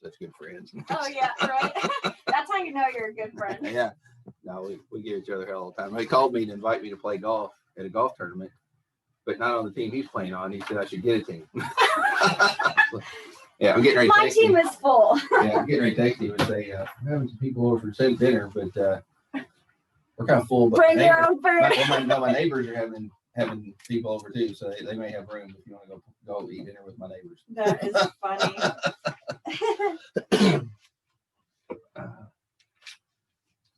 Such good friends. Oh yeah, right. That's how you know you're a good friend. Yeah. No, we give each other hell all the time. He called me to invite me to play golf at a golf tournament, but not on the team he's playing on. He said I should get a team. Yeah, I'm getting ready to My team is full. Yeah, I'm getting ready to text him and say, we're having some people over for dinner, but we're kind of full. But bring your own food. My neighbors are having people over too, so they may have room if you want to go eat dinner with my neighbors. That is funny.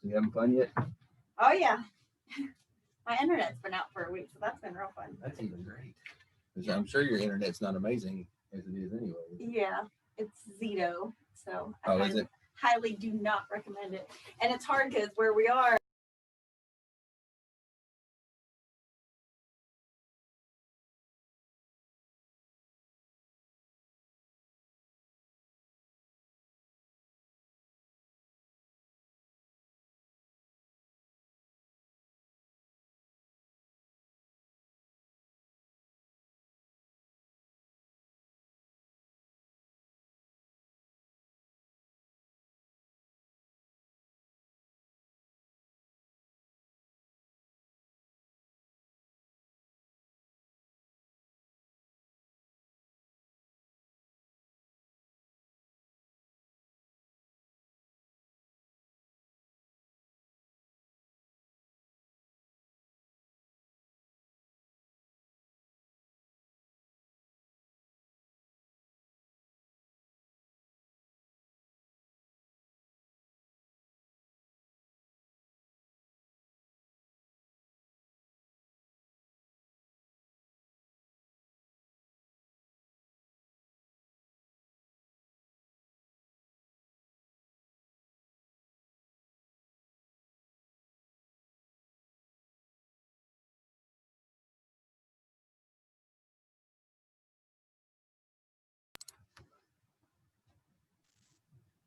You having fun yet? Oh yeah. My internet's been out for a week, so that's been real fun. That's even great. I'm sure your internet's not amazing as it is anyway. Yeah, it's Zito, so is it? Highly do not recommend it. And it's hard because where we are.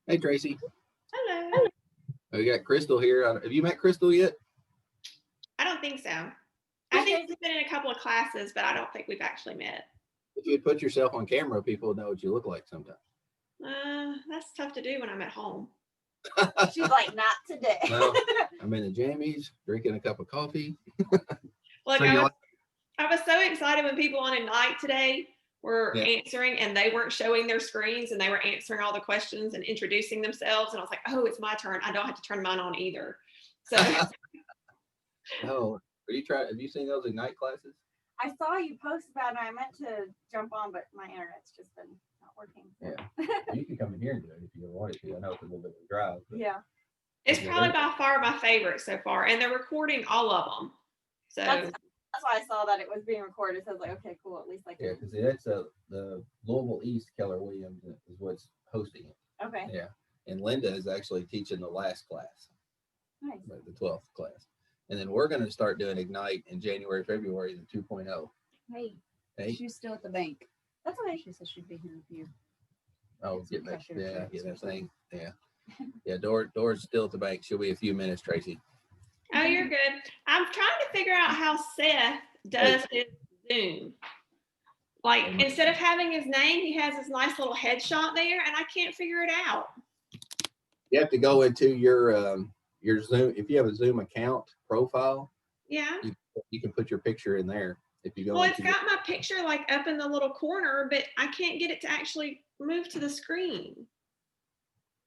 Hey, Tracy. Hello. We got Crystal here. Have you met Crystal yet? I don't think so. I think we've been in a couple of classes, but I don't think we've actually met. If you'd put yourself on camera, people would know what you look like sometimes. That's tough to do when I'm at home. She's like, not today. Well, I'm in the jammies, drinking a cup of coffee. Look, I was so excited when people on Ignite today were answering and they weren't showing their screens and they were answering all the questions and introducing themselves. And I was like, oh, it's my turn. I don't have to turn mine on either. So. No. Have you seen those Ignite classes? I saw you post about it. I meant to jump on, but my internet's just been not working. Yeah. You can come in here and do it if you wanted to. I know it's a little bit of a drive. Yeah. It's probably by far my favorite so far. And they're recording all of them. So that's why I saw that it was being recorded. So I was like, okay, cool. At least I can. Yeah, because that's the Louisville East Keller Williams is what's hosting it. Okay. Yeah. And Linda is actually teaching the last class. Nice. Like the 12th class. And then we're going to start doing Ignite in January, February, the 2.0. Hey. She's still at the bank. That's okay. She said she'd be here with you. Oh, get that thing. Yeah. Yeah, Dora's still at the bank. She'll be a few minutes, Tracy. Oh, you're good. I'm trying to figure out how Seth does his Zoom. Like, instead of having his name, he has his nice little headshot there, and I can't figure it out. You have to go into your Zoom. If you have a Zoom account profile, yeah, you can put your picture in there. If you go. Well, it's got my picture like up in the little corner, but I can't get it to actually move to the screen.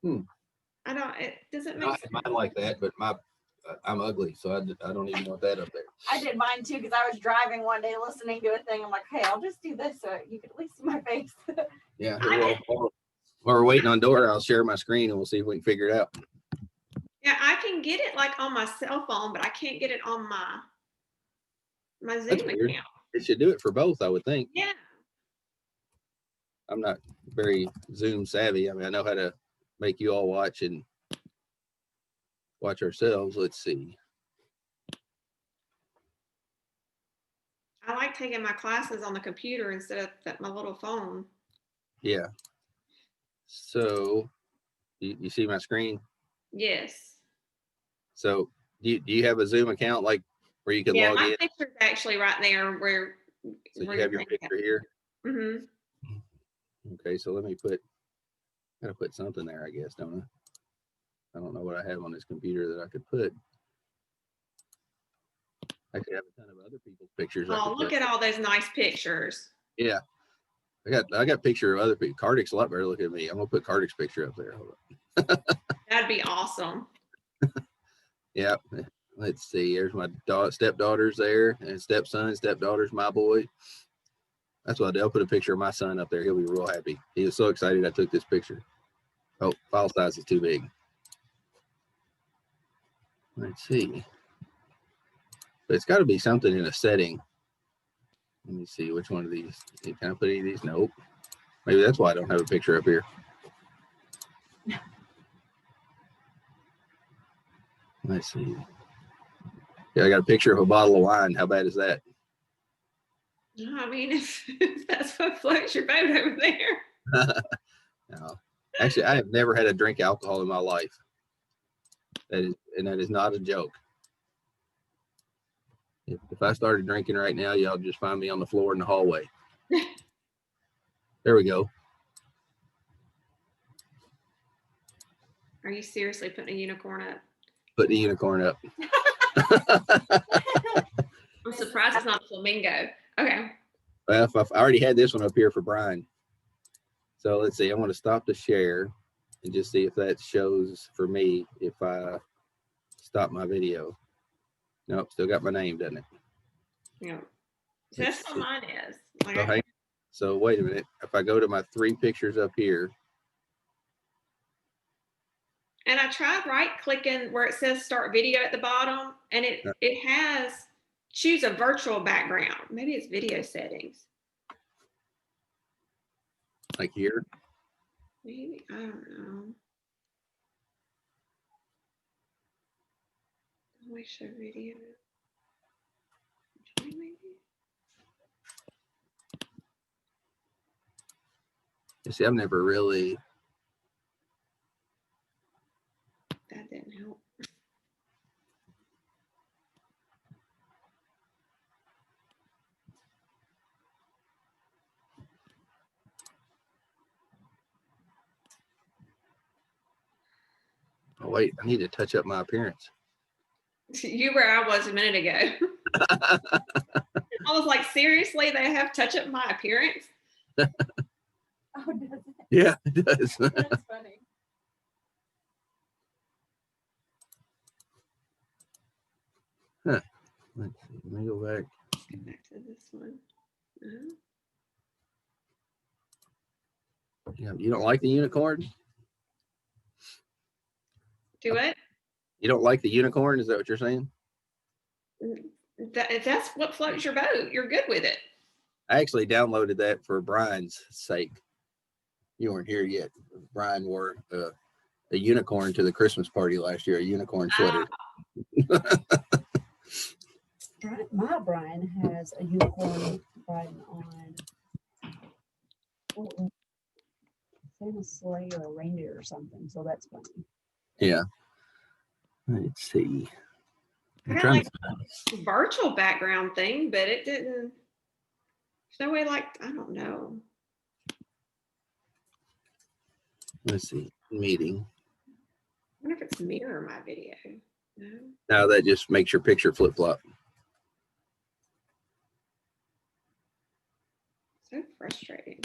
I don't. It doesn't make sense. Mine like that, but I'm ugly, so I don't even want that up there. I did mine too because I was driving one day listening to a thing. I'm like, hey, I'll just do this so you can at least see my face. Yeah. While we're waiting on Dora, I'll share my screen and we'll see if we can figure it out. Yeah, I can get it like on my cell phone, but I can't get it on my Zoom account. It should do it for both, I would think. Yeah. I'm not very Zoom savvy. I mean, I know how to make you all watch ourselves. Let's see. I like taking my classes on the computer instead of my little phone. Yeah. So you see my screen? Yes. So do you have a Zoom account like where you can log in? Yeah, my picture's actually right there where you have your picture here? Mm-hmm. Okay, so gotta put something there, I guess, don't I? I don't know what I have on this computer that I could put. I could have a ton of other people's pictures. Oh, look at all those nice pictures. Yeah. I got picture of other people. Kardic's a lot better. Look at me. I'm gonna put Kardic's picture up there. Hold on. That'd be awesome. Yeah. Let's see. There's my stepdaughters there, and stepson, stepdaughter's my boy. That's what I'll put a picture of my son up there. He'll be real happy. He was so excited I took this picture. Oh, file size is too big. Let's see. But it's got to be something in a setting. Let me see which one of these. Can I put any of these? Nope. Maybe that's why I don't have a picture up here. Let's see. Yeah, I got a picture of a bottle of wine. How bad is that? I mean, if that's what floats your boat over there. No. Actually, I have never had a drink alcohol in my life. That is not a joke. If I started drinking right now, y'all just find me on the floor in the hallway. There we go. Are you seriously putting a unicorn up? Put the unicorn up. I'm surprised it's not a flamingo. Okay. Well, I already had this one up here for Brian. So let's see. I want to stop the share and just see if that shows for me if I stop my video. Nope, still got my name, doesn't it? Yeah. So that's what mine is. Like Okay. So wait a minute. If I go to my 3 pictures up here. And I tried right clicking where it says start video at the bottom, and it has choose a virtual background. Maybe it's video settings. Like here. Maybe, I don't know. Always show video. Maybe. You see, I've never really. That didn't help. Oh wait, I need to touch up my appearance. You where I was a minute ago. I was like, seriously, they have touch up my appearance? Oh, does it? Yeah, it does. That's funny. Huh. Let's see. Let me go back. Let's go back to this one. Yeah, you don't like the unicorn? Do it. You don't like the unicorn? Is that what you're saying? That's what floats your boat. You're good with it. I actually downloaded that for Brian's sake. You weren't here yet. Brian wore a unicorn to the Christmas party last year, a unicorn sweater. My Brian has a unicorn riding on Santa sleigh or a reindeer or something. So that's funny. Yeah. Let's see. I got like a virtual background thing, but it didn't. There's no way, like, I don't know. Let's see. Meeting. I wonder if it's mirror my video. No. Now that just makes your picture flip flop. So frustrating.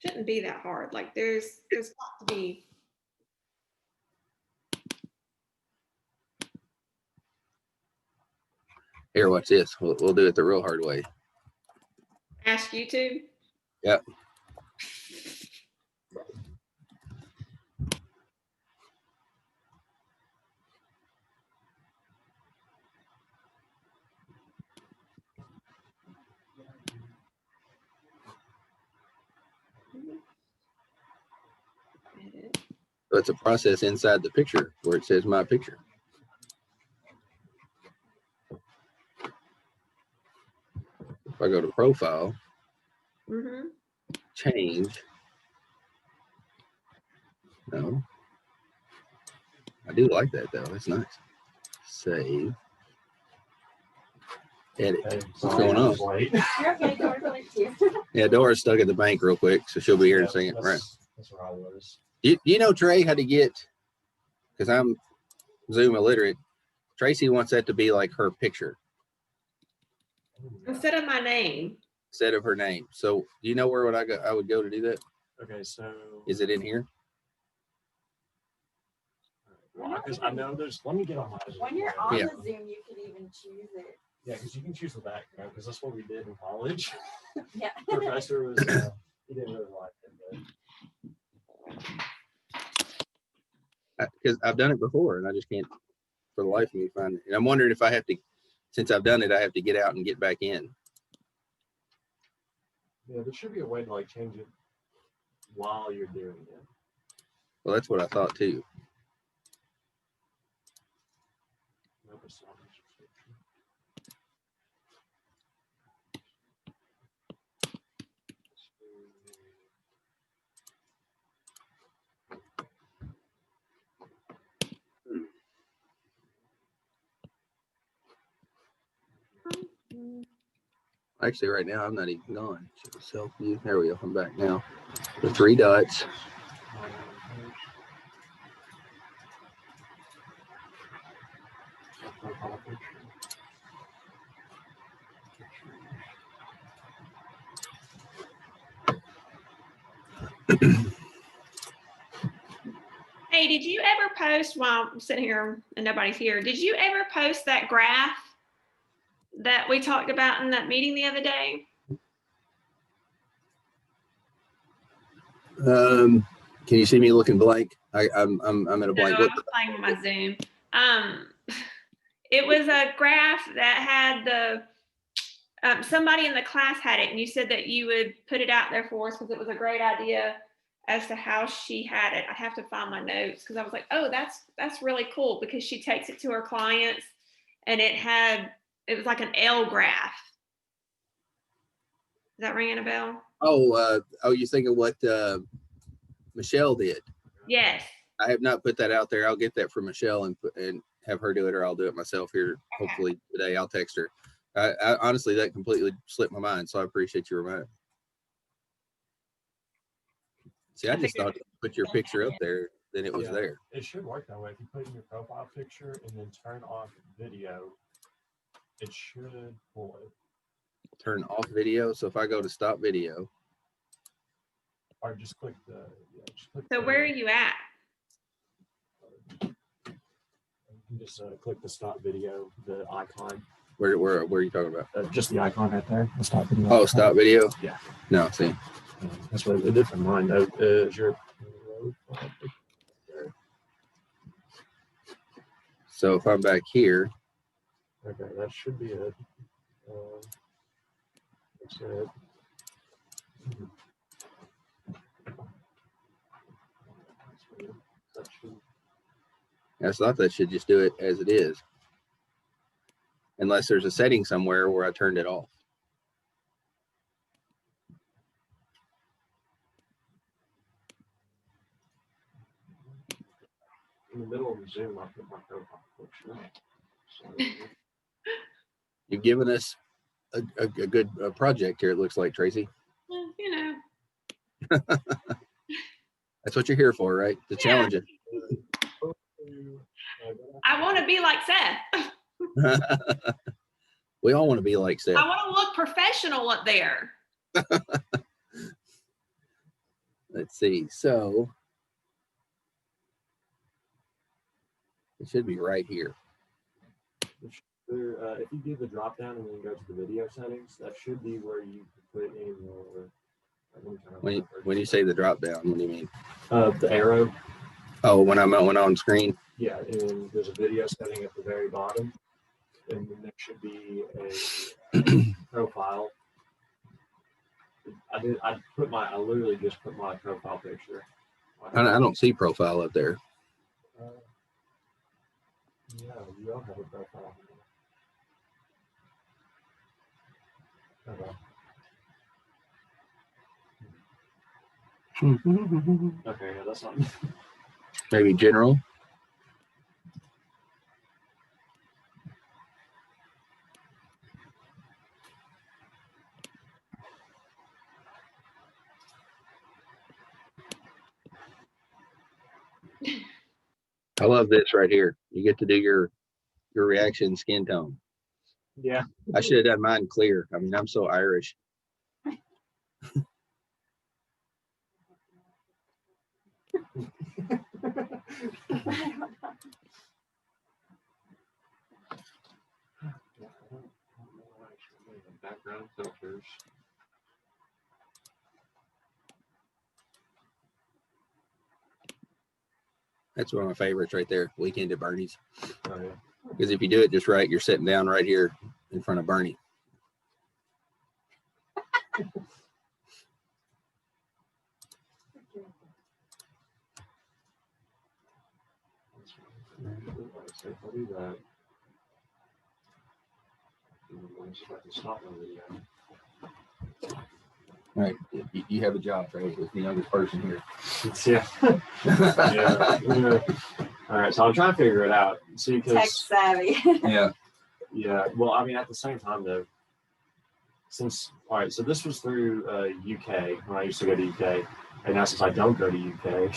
Shouldn't be that hard. Like there's got to be. Here, watch this. We'll do it the real hard way. Ask YouTube. Yep. So it's a process inside the picture where it says my picture. If I go to profile, change. No. I do like that though. That's nice. Save. Edit. Hey, What's sorry, going I on? was late. You're okay, Dora. Thank you. Yeah, Dora's stuck at the bank real quick, so she'll be here in a second. Right. That's where I was. You know, Trey, how to get, because I'm Zoom illiterate. Tracy wants that to be like her picture Instead of my name. instead of her name. So do you know where would I would go to do that? Okay, so Is it in here? because I know there's. Let me get on my. When you're on Yeah. the Zoom, you can even choose it. Yeah, because you can choose the background because that's what we did in college. Yeah. Professor was he didn't really like it, Because I've done it before and I just can't for the life of me find it. And I'm wondering if I have to, since I've done it, I have to get out and get back in. but yeah, there should be a way to like change it while you're doing it. Well, that's what I thought too. Nope, it's not a subscription. Actually, right now I'm not even gone. Self view. There we go. I'm back now. The three dots. Hey, did you ever post while I'm sitting here and nobody's here? Did you ever post that graph that we talked about in that meeting the other day? Can you see me looking blank? I'm at a blank. No, I What? was playing with my Zoom. It was a graph that had the somebody in the class had it, and you said that you would put it out there for us because it was a great idea as to how she had it. I have to find my notes because I was like, oh, that's really cool because she takes it to her clients, and it was like an L graph. Is that ringing a bell? Oh, you thinking what Michelle did? Yes. I have not put that out there. I'll get that from Michelle and have her do it, or I'll do it myself here. Hopefully today. I'll text her. I honestly, that completely slipped my mind, so I appreciate you reminding. See, I just thought put your picture up there, then it was there. It should work that way. If you put in your profile picture and then turn off video, it should pull it. Turn off video. So if I go to stop video, Or just click the. Yeah, just click So where are you at? You can just click the stop video, the icon. where are you talking about? Just the icon right there. The stop video. Oh, icon. stop video. Yeah. No, see. That's what it did for mine. Though, is your. So if I'm back here, Okay, that should be it. That's it. That should. I thought that should just do it as it is. Unless there's a setting somewhere where I turned it off. In the middle of the Zoom, I put my profile picture. So, You've given us a good project here, it looks like, Tracy. Well, you know. That's what you're here for, right? To challenge it. I want to be like Seth. We all want to be like Seth. I want to look professional up there. Let's see. So it should be right here. if you do the drop down and then go to the video settings, that should be where you can put in your. When you say the drop down, what do you mean? The arrow. Oh, when I'm on screen. Yeah, and there's a video setting at the very bottom, and then there should be a profile. I literally just put my profile picture. I don't see profile up there. Yeah, you don't have a profile. Okay, yeah, that's not. Maybe general. I love this right here. You get to do your reaction skin tone. Yeah. I should have done mine clear. I mean, I'm so Irish. Background filters. That's one of my favorites right there. Weekend at Bernie's. Oh, yeah. Because if you do it just right, you're sitting down right here in front of Bernie. I'll do that. I'm just about to stop my video. All right. You have a job, right? As the youngest person here. Yeah. Yeah. All right. So I'm trying to figure it out. See, Tech because savvy. Yeah. yeah. Well, I mean, at the same time, though, all right. So this was through UK when I used to go to UK, and now since I don't go to UK,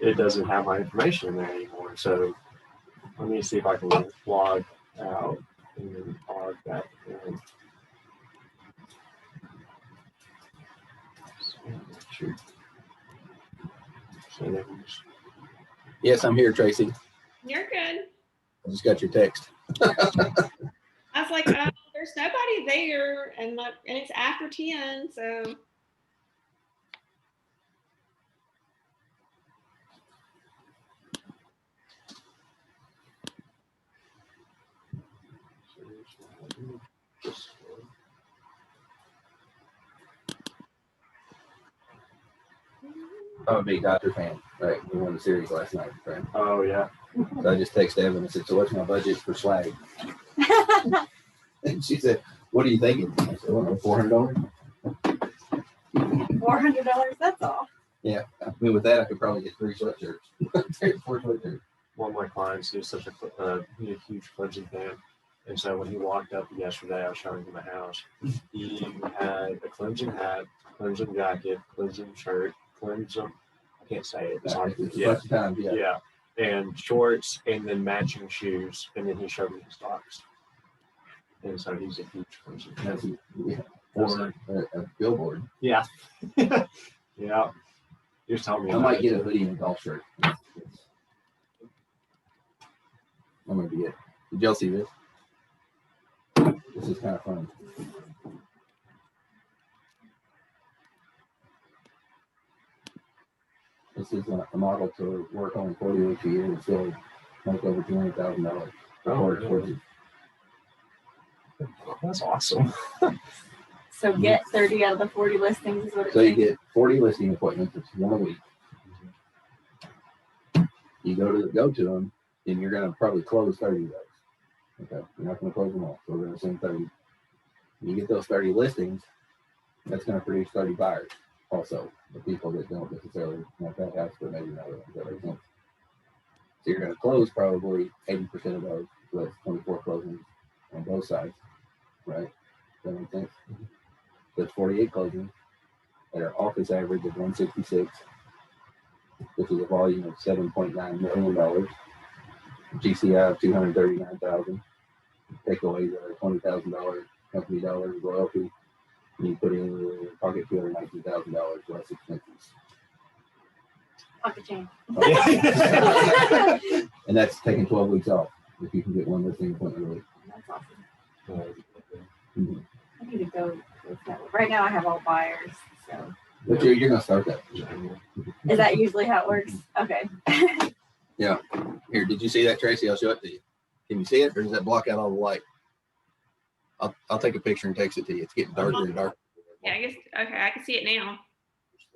it doesn't have my information in there anymore. So let me see if I can log out and then log back in. Yes, I'm here, Tracy. You're good. I just got your text. I was like, there's nobody there, and it's after 10, so. I'm a big Dodger fan. Right. We won the series last night, right? Oh yeah. So I just texted Evan and said, so what's my budget for swag? And she said, what are you thinking? I said, well, $400. $400, that's all. Yeah. I mean, with that, I could probably get 3 sweatshirts. 4 sweatshirts. One of my clients, he's such a huge Clemson fan, and so when he walked up yesterday, I was showing him a house. He had a Clemson hat, Clemson jacket, Clemson shirt, Clemson. I can't say it. It's hard. Yeah, and shorts, and then matching shoes, and then he showed me his socks. And so he's a huge Clemson fan. Or a billboard. Yeah. Yeah. Just tell me. I might get a hoodie and a golf shirt. I'm gonna be it. Did y'all see this? This is kind of fun. This is a model to work on 40 weeks a year and still make over $200,000. That's awesome. So get 30 out of the 40 listings is what it So you takes. get 40 listing appointments. It's one a week. You go to them, and you're going to probably close 30 of those. Okay, you're not going to close them all. So we're going to send 30. You get those 30 listings. That's going to produce 30 buyers. Also, the people that don't necessarily want that house, but maybe another one. That makes sense. So you're going to close probably 80% of those. So that's 24 closings on both sides, right? Does that make sense? So it's 48 closings at our office average of 166, which is a volume of $7.9 million. GCI of 239,000. Takeaways are $20,000 company dollars royalty. And you put in your pocket $219,000 less expenses. Pocket change. And that's taking 12 weeks off if you can get one listing appointment a week. That's awesome. Mm-hmm. I need to go with that. Right now I have all buyers, so. But you're going to start that. Is that usually how it works? Okay. Yeah. Here, did you see that, Tracy? I'll show it to you. Can you see it, or does that block out all the light? I'll take a picture and text it to you. It's getting darker and darker. Yeah, I guess, okay, I can see it now.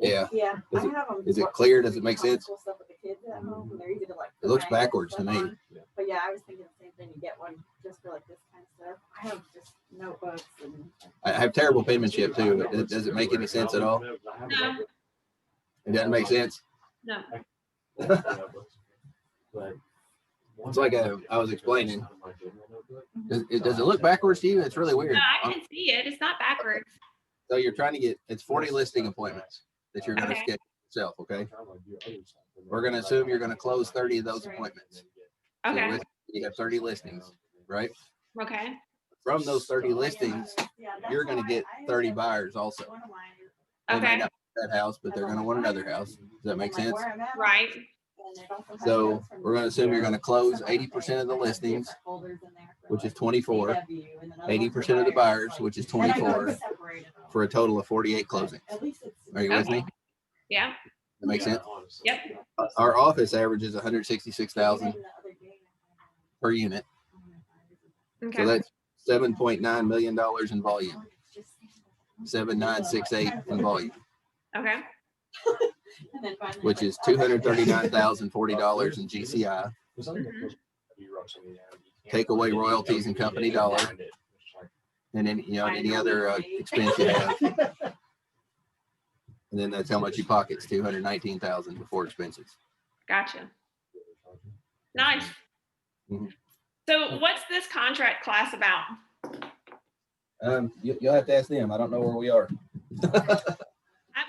Yeah. Yeah. Is I it- have them. is it clear? Does it make sense? Cool stuff with the kids at home, and they're easy to like. It looks put magnets backwards to and me. stuff on. But yeah, I was thinking the same thing. You get one just for like this kind of stuff. I have just notebooks and. I have terrible penmanship too, but does it make any sense at all? No. It doesn't make sense. No. It's like I was explaining. Does it look backwards to you? It's really weird. No, I can see it. It's not backwards. So you're trying to get, it's 40 listing appointments that you're going to Okay. schedule. yourself, okay? Kind of like your other stuff. We're going to assume you're going to close 30 of those appointments. So Okay. you have 30 listings, right? Okay. From those 30 listings, you're going to get 30 buyers also. They might Okay. not want that house, but they're going to want another house. Does that make sense? Right. So we're going to assume you're going to close 80% of the listings, which is 24, 80% of the buyers, which is 24, for a total of 48 closings. Are you with me? Yeah. That makes sense? Yep. Our office averages 166,000 per unit. Okay. So that's $7.9 million in volume. 7968 in volume, Okay. which is $239,040 in GCI. Take away royalties and company dollar, and then any other expense you have, and then that's how much you pocket's $219,000 before expenses. Gotcha. Nice. Mhm. So what's this contract class about? You'll have to ask them. I don't know where we are.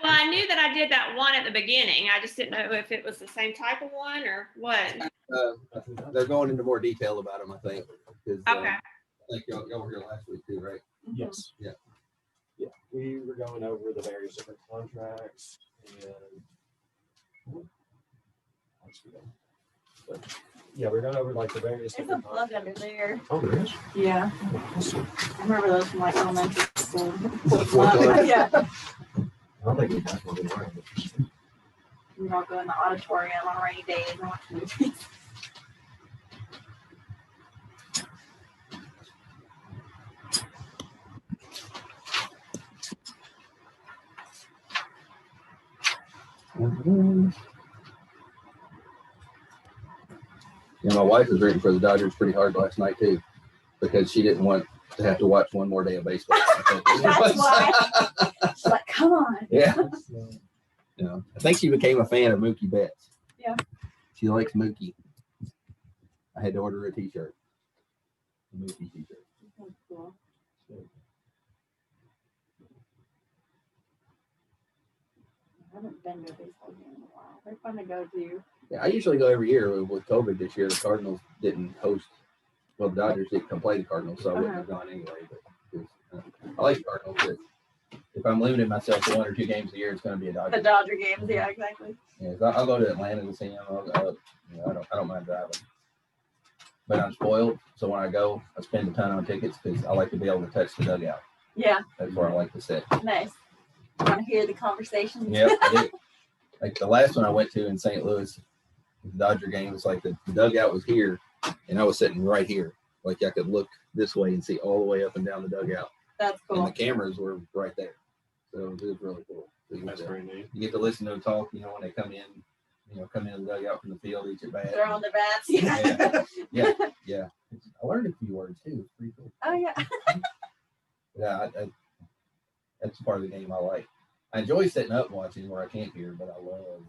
Well, I knew that I did that one at the beginning. I just didn't know if it was the same type of one or what. They're going into more detail about them, I think. Okay. I think y'all were here last week too, right? Yes. Yeah. Yeah. We were going over the various different contracts and but, yeah, we're going over like the various There's a different plug under there. Oh, there is. Yeah. I remember those from like elementary school. Plug. Yeah. I don't think we have one in mind. We all go in the auditorium on rainy days and watch movies. Yeah, my wife was rooting for the Dodgers pretty hard last night too, because she didn't want to have to watch one more day of baseball. That's why. She's like, come on. Yeah. I think she became a fan of Mookie Betts. Yeah. She likes Mookie. I had to order her a T-shirt. A Mookie T-shirt. That's cool. I haven't been to a baseball game in a while. They're fun to go to. Yeah, I usually go every year. With COVID this year, the Cardinals didn't host. Well, the Dodgers didn't come play the Cardinals, so I wouldn't have gone anyway. But I like the Cardinals. But if I'm limiting myself to 1 or 2 games a year, it's going to be a Dodger. The Dodger games, yeah, exactly. Yeah, I'll go to Atlanta to see them. I don't mind driving. But I'm spoiled, so when I go, I spend a ton on tickets because I like to be able to touch the dugout. Yeah. That's where I like to sit. Nice. Want to hear the conversations? Yep, I do. Like the last one I went to in St. Louis, the Dodger game, was like the dugout was here, and I was sitting right here. Like I could look this way and see all the way up and down the dugout. That's And cool. the cameras were right there. So it was really cool. So That's very neat. you get to listen to them talk, when they come in, come in the dugout from the field, each at bat. They're on the bats. Yeah. Yeah. I learned a few words too. It's pretty cool. Oh, yeah. Yeah, that's part of the game I like. I enjoy sitting up and watching where I can't hear, but I love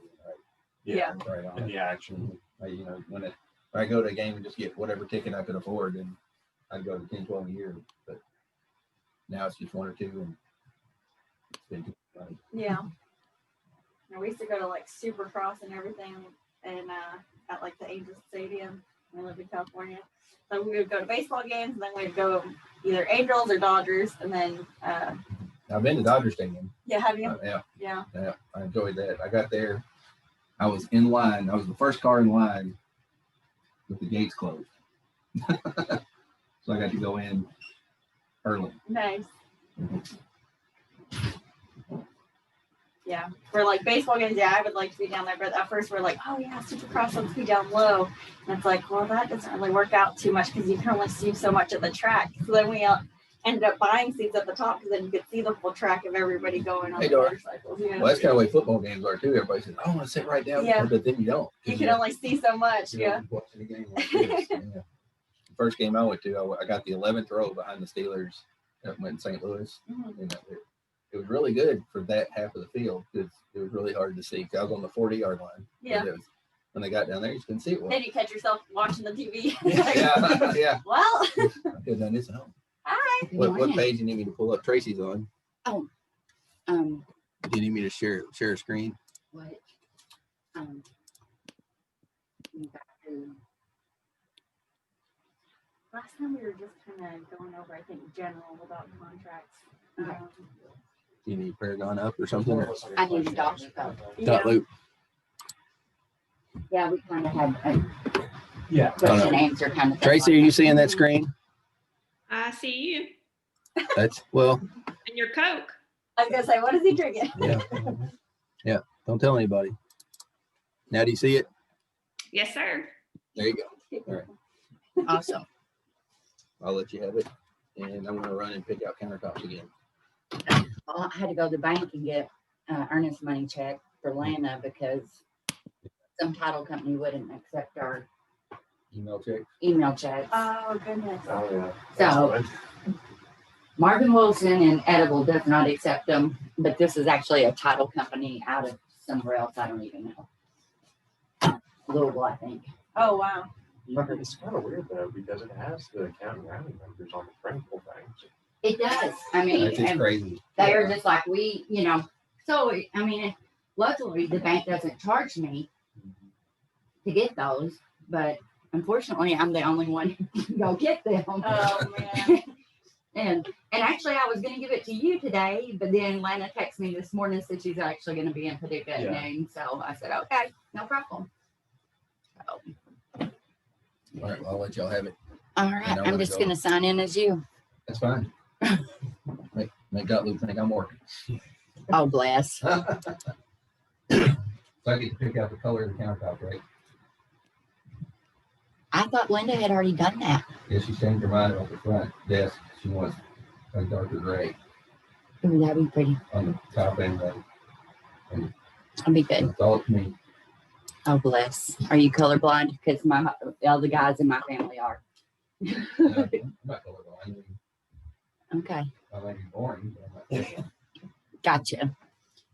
Yeah. right on And it. the action. When I go to a game and just get whatever ticket I could afford, and I'd go to 10, 12 a year. But now it's just 1 or 2, and it's been too much money. Yeah. And we used to go to like Supercross and everything, and at like the Angels Stadium. We lived in California, so we would go to baseball games, and then we'd go either Angels or Dodgers, and then I've been to Dodger Stadium. yeah, have you? Yeah, Yeah. I enjoyed that. I got there. I was in line. I was the first car in line with the gates closed. So I got to go in early. Nice. Yeah, for like baseball games, yeah, I would like to be down there, but at first we're like, oh yeah, Supercross, let's be down low, and it's like, well, that doesn't really work out too much because you can only see so much of the track. So then we ended up buying seats at the top because then you could see the full track of everybody going on Hey, the Dora. motorcycles. Yeah. Well, that's kind of the way football games are too. Everybody says, I want to sit right down Yeah. there, but then you don't. You can only see so much. Yeah. Watching a game like this. Yeah. The first game I went to, I got the 11th row behind the Steelers. That went in St. Louis. Mhm. And it was really good for that half of the field because it was really hard to see. I was on the 40-yard line. Yeah. When they got down there, you just couldn't see it well. Then you catch yourself watching the TV. Yeah. Well, I could have done this at home. hi. What page you need me to pull up? Tracy's on. Um, Do you need me to share a screen? What? Back to Last time we were just kind of going over, I think, general about contracts. Okay. Do you need Paragon up or something? Or I need a doctor code. dot loop. Yeah, we kind of had a Yeah. question answer kind of thing. Tracy, are you seeing that screen? I see you That's well, and your Coke. I was gonna say, what is he drinking? yeah. Don't tell anybody. Now do you see it? Yes, sir. There you go. All right. Awesome. I'll let you have it. And I'm gonna run and pick out countertops again. Well, I had to go to the bank and get earnest money check for Lana because some title company wouldn't accept our Email check. email checks. Oh goodness. Oh, yeah. So Marvin Wilson and Edible does not accept them, but this is actually a title company out of somewhere else. I don't even know. Louisville, I think. Oh wow. It's kind of weird though because it has the account and routing numbers on the printable things. It does. I mean, That's just and crazy. they are just like we, So, I mean, luckily the bank doesn't charge me to get those, but unfortunately, I'm the only one who can go get them. Oh man. And actually, I was going to give it to you today, but then Lana texted me this morning and said she's actually going to be in Paducah at noon. So I said, okay, no problem. So, All right, well, I'll let y'all have it. all And right, I'm I'm gonna just go. going to sign in as you. That's fine. Make dot loop think I'm working. Oh, bless. So I get to pick out the color of the countertop, right? I thought Linda had already done that. Yeah, she changed her mind about the front desk. She wants a darker gray Ooh, that'd be pretty. on the top end. That'd be good. That's all to me. Oh, bless. Are you colorblind? Because all the guys in my family are. I'm not colorblind. I mean, Okay, I might be boring, but I'm not. gotcha.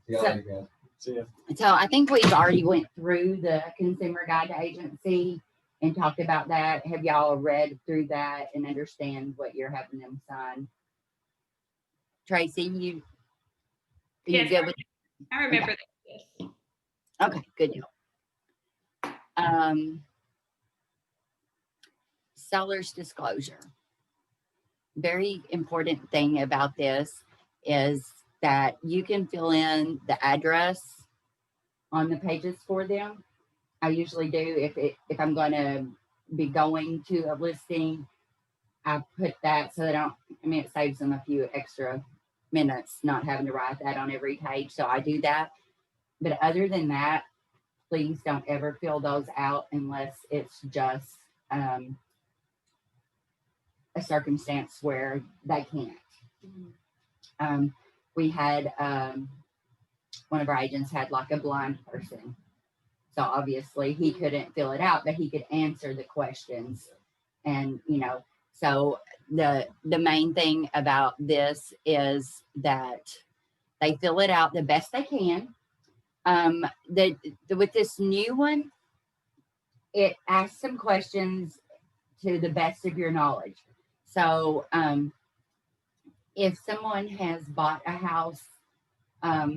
See y'all later, guys. See ya. So I think we've already went through the consumer guide to agency and talked about that. Have y'all read through that and understand what you're having them sign? Tracy, you Yes, good with? I remember this. Okay, good deal. Seller's disclosure. Very important thing about this is that you can fill in the address on the pages for them. I usually do if I'm going to be going to a listing, I put that so they don't. I mean, it saves them a few extra minutes not having to write that on every page. So I do that. But other than that, please don't ever fill those out unless it's just a circumstance where they can't. We had one of our agents had like a blind person. So obviously he couldn't fill it out, but he could answer the questions. And, so the main thing about this is that they fill it out the best they can. With this new one, it asks some questions to the best of your knowledge. So if someone has bought a house a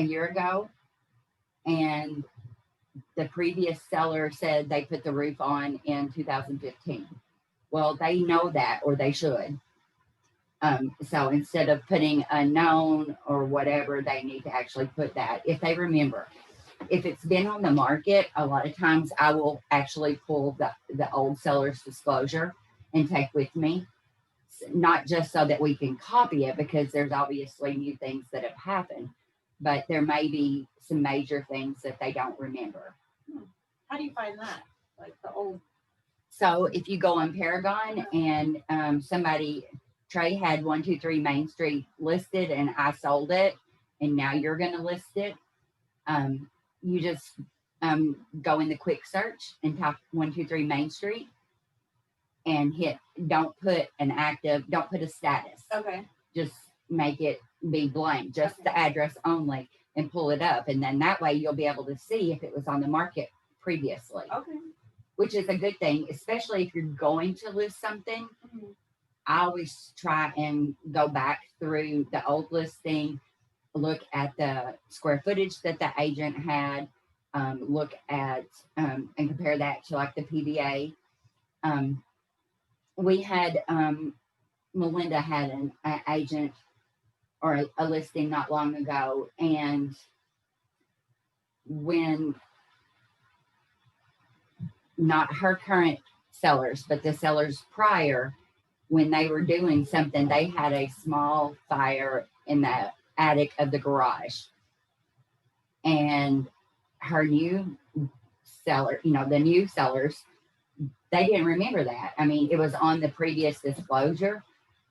year ago and the previous seller said they put the roof on in 2015, well, they know that, or they should. So instead of putting unknown or whatever, they need to actually put that if they remember. If it's been on the market, a lot of times I will actually pull the old seller's disclosure and take with me, not just so that we can copy it, because there's obviously new things that have happened, but there may be some major things that they don't remember. How do you find that? Like the old. So if you go on Paragon and Trey had 123 Main Street listed and I sold it, and now you're going to list it. You just go in the quick search and type 123 Main Street and don't put a status. Okay. Just make it be blank, just the address only, and pull it up. And then that way you'll be able to see if it was on the market previously. Okay. Which is a good thing, especially if you're going to list something. Mhm. I always try and go back through the old listing look at the square footage that the agent had, look at and compare that to like the PVA. We had Melinda had an agent or a listing not long ago, and when not her current sellers, but the sellers prior, when they were doing something, they had a small fire in the attic of the garage. And her new seller, the new sellers, they didn't remember that. I mean, it was on the previous disclosure.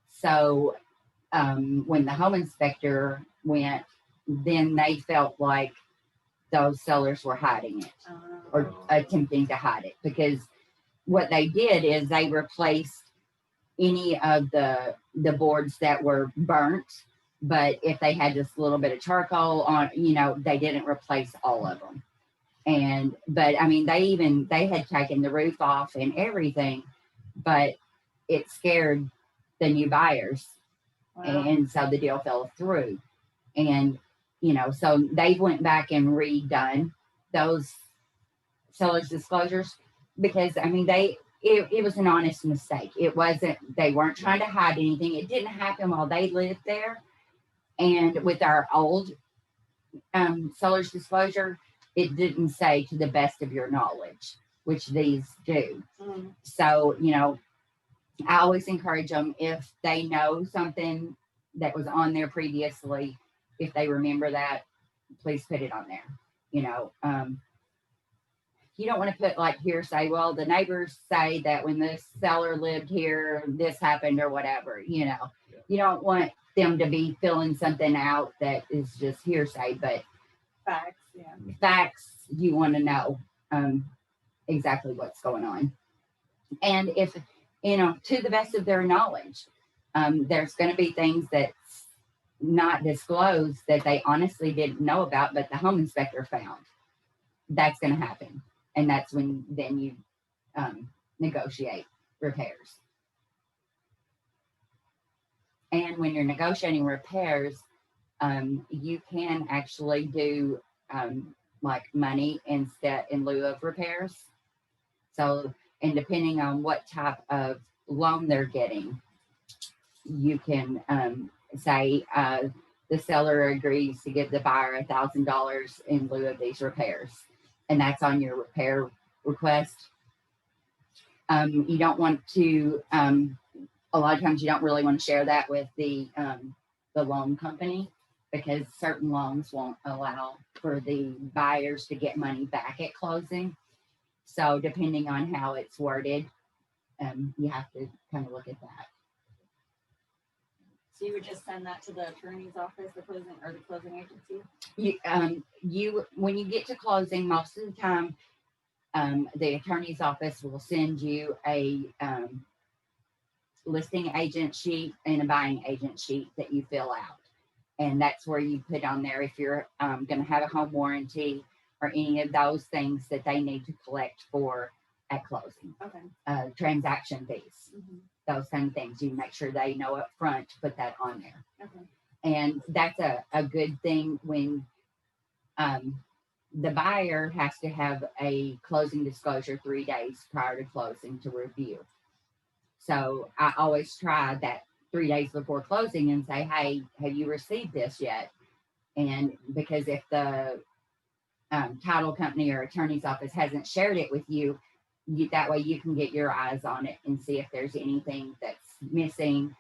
So when the home inspector went, then they felt like those sellers were hiding it or attempting to hide it, because what they did is they replaced any of the boards that were burnt, but if they had just a little bit of charcoal on, they didn't replace all of them. But I mean, they had taken the roof off and everything, but it scared the new buyers. Wow. And so the deal fell through. And, so they went back and redone those sellers disclosures, because I mean, it was an honest mistake. It wasn't, they weren't trying to hide anything. It didn't happen while they lived there. And with our old seller's disclosure, it didn't say to the best of your knowledge, which these do. Mm. So, I always encourage them, if they know something that was on there previously, if they remember that, please put it on there. You don't want to put like hearsay. Well, the neighbors say that when this seller lived here, this happened or whatever. You don't want them to be filling something out that is just hearsay, but facts. Yeah, facts. You want to know exactly what's going on, and if to the best of their knowledge, there's going to be things that's not disclosed that they honestly didn't know about, but the home inspector found. That's going to happen. And that's when then you negotiate repairs. And when you're negotiating repairs, you can actually do like money in lieu of repairs. So, and depending on what type of loan they're getting, you can say the seller agrees to give the buyer $1,000 in lieu of these repairs. And that's on your repair request. You don't want to, a lot of times you don't really want to share that with the loan company, because certain loans won't allow for the buyers to get money back at closing. So depending on how it's worded, you have to kind of look at that. So you would just send that to the attorney's office, the closing agency? You when you get to closing, most of the time, the attorney's office will send you a listing agent sheet and a buying agent sheet that you fill out. And that's where you put on there if you're going to have a home warranty or any of those things that they need to collect for at closing. Okay. Transaction fees. Mm-hmm. Those kind of things. You make sure they know up front to put that on there. Okay. And that's a good thing when the buyer has to have a closing disclosure 3 days prior to closing to review. So I always try that 3 days before closing and say, hey, have you received this yet? And because if the title company or attorney's office hasn't shared it with you, that way you can get your eyes on it and see if there's anything that's missing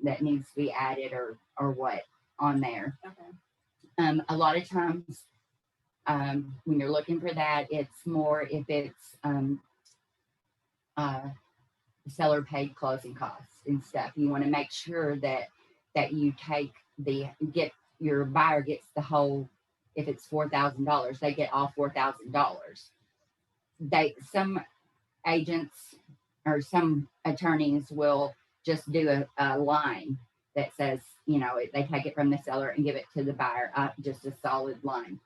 that needs to be added or what on there. Okay. A lot of times when you're looking for that, it's more if it's seller paid closing costs and stuff. You want to make sure that you get your buyer gets the whole. If it's $4,000, they get all $4,000. Some agents or some attorneys will just do a line that says, they take it from the seller and give it to the buyer, just a solid line.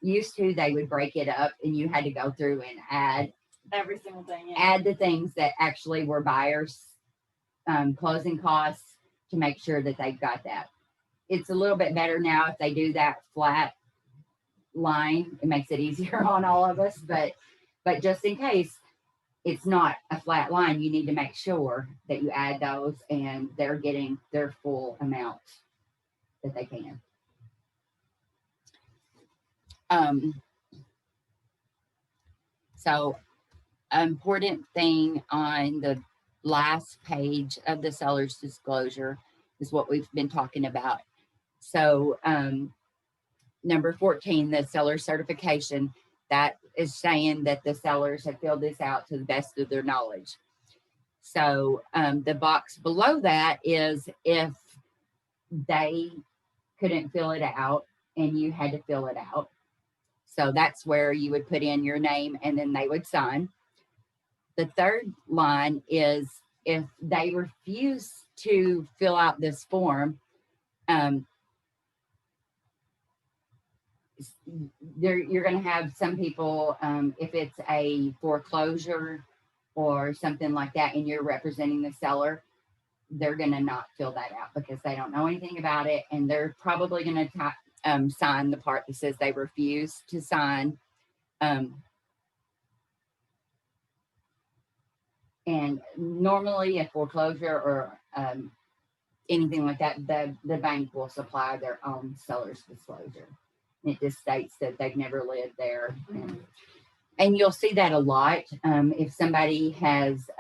Used to, they would break it up and you had to go through and add every single thing. Yeah. Add the things that actually were buyers' closing costs to make sure that they got that. it's a little bit better now if they do that flat line. It makes it easier on all of us, but just in case it's not a flat line, you need to make sure that you add those and they're getting their full amount that they can. So important thing on the last page of the seller's disclosure is what we've been talking about. So number 14, the seller certification, that is saying that the sellers have filled this out to the best of their knowledge. So the box below that is if they couldn't fill it out and you had to fill it out. So that's where you would put in your name and then they would sign. The third line is if they refuse to fill out this form, you're going to have some people, if it's a foreclosure or something like that, and you're representing the seller, they're going to not fill that out because they don't know anything about it. And they're probably going to sign the part that says they refuse to sign. And normally a foreclosure or anything like that, the bank will supply their own seller's disclosure. It just states that they've never lived there. And you'll see that a lot. If somebody has,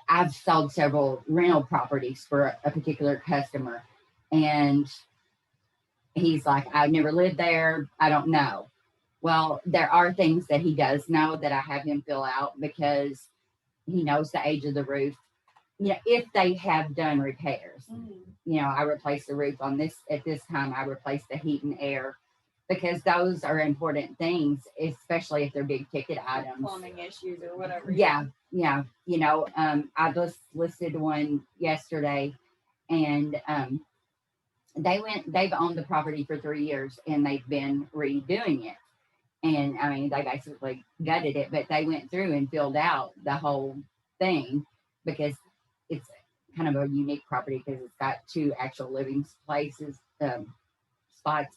I've sold several rental properties for a particular customer, and he's like, I've never lived there. I don't know. Well, there are things that he does know that I have him fill out because he knows the age of the roof. You know, if they have done repairs, you know, I replaced the roof on this at this time. I replaced the heat and air because those are important things, especially if they're big ticket items. Plumbing issues or whatever. Yeah. You know, I just listed one yesterday, and they've owned the property for 3 years and they've been redoing it. And I mean, they basically gutted it, but they went through and filled out the whole thing because it's kind of a unique property because it's got 2 actual living places, spots.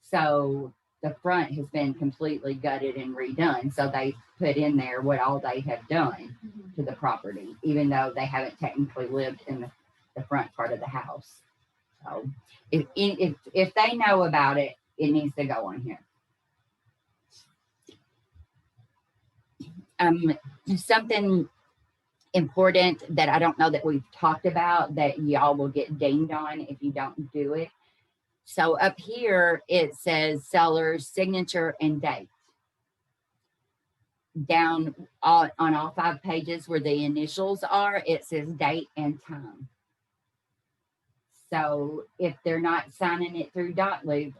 So the front has been completely gutted and redone. So they put in there what all they have done to the property, even though they haven't technically lived in the front part of the house. So if they know about it, it needs to go on here. Something important that I don't know that we've talked about that y'all will get dinged on if you don't do it. So up here, it says seller's signature and date. Down on all 5 pages where the initials are, it says date and time. So if they're not signing it through dotloop,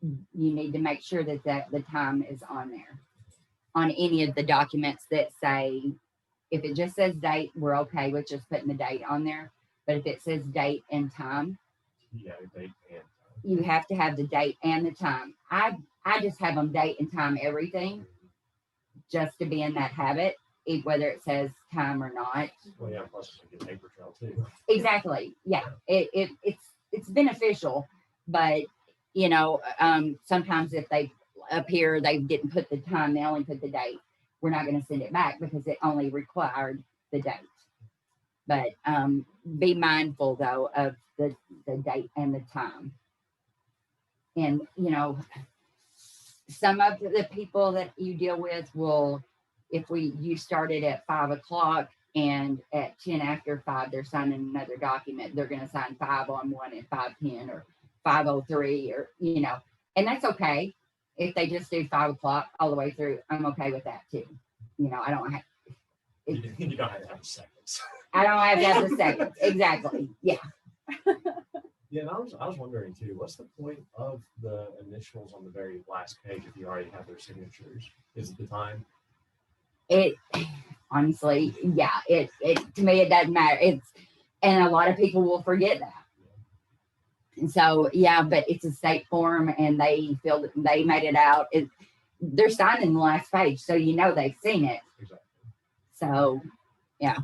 you need to make sure that the time is on there. On any of the documents that say, if it just says date, we're okay with just putting the date on there. But if it says date and time, Yeah, date and time. you have to have the date and the time. I just have them date and time everything just to be in that habit, whether it says time or not. Well, yeah, plus it's like a paper trail too. Exactly. Yeah. It's beneficial, but you know, sometimes if they up here, they didn't put the time, they only put the date. We're not going to send it back because it only required the date. But be mindful though of the date and the time. And you know, some of the people that you deal with will, if you started at 5 o'clock and at 10 after 5, they're signing another document, they're going to sign 5 on one at 5:10 or 5:03 or, you know, and that's okay. If they just do 5 o'clock all the way through, I'm okay with that too. You know, I don't have. You don't have to have the seconds. I don't have to have the seconds. Exactly. Yeah. Yeah, and I was wondering too, what's the point of the initials on the very last page if you already have their signatures? Is it the time? It honestly, yeah. It to me it doesn't matter. And a lot of people will forget that. And so yeah, but it's a state form, and they made it out. They're signing the last page, so you know they've seen it. Exactly. So yeah.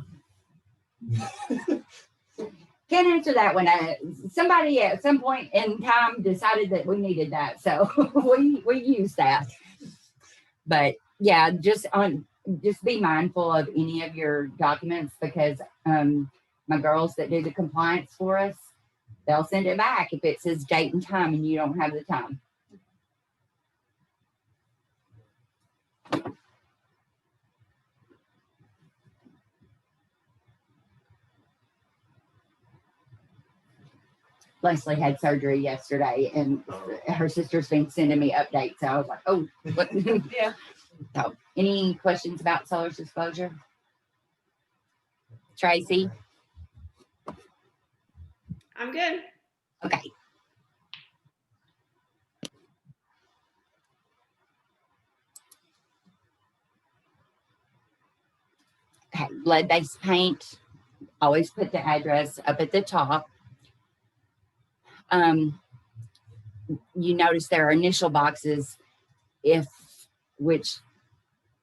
Can't answer that one. Somebody at some point in time decided that we needed that, so we used that. But yeah, just be mindful of any of your documents, because my girls that do the compliance for us, they'll send it back if it says date and time and you don't have the time. Leslie had surgery yesterday, and her sister's been sending me updates. So I was like, oh, what? Yeah. So, any questions about seller's disclosure? Tracy? I'm good. Okay. Okay, lead-based paint. Always put the address up at the top. You notice there are initial boxes, which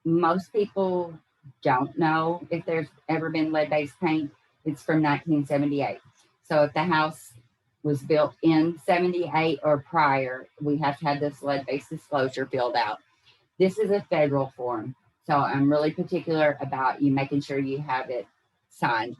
most people don't know if there's ever been lead-based paint. It's from 1978. So if the house was built in 78 or prior, we have to have this lead-based disclosure filled out. This is a federal form, so I'm really particular about you making sure you have it signed.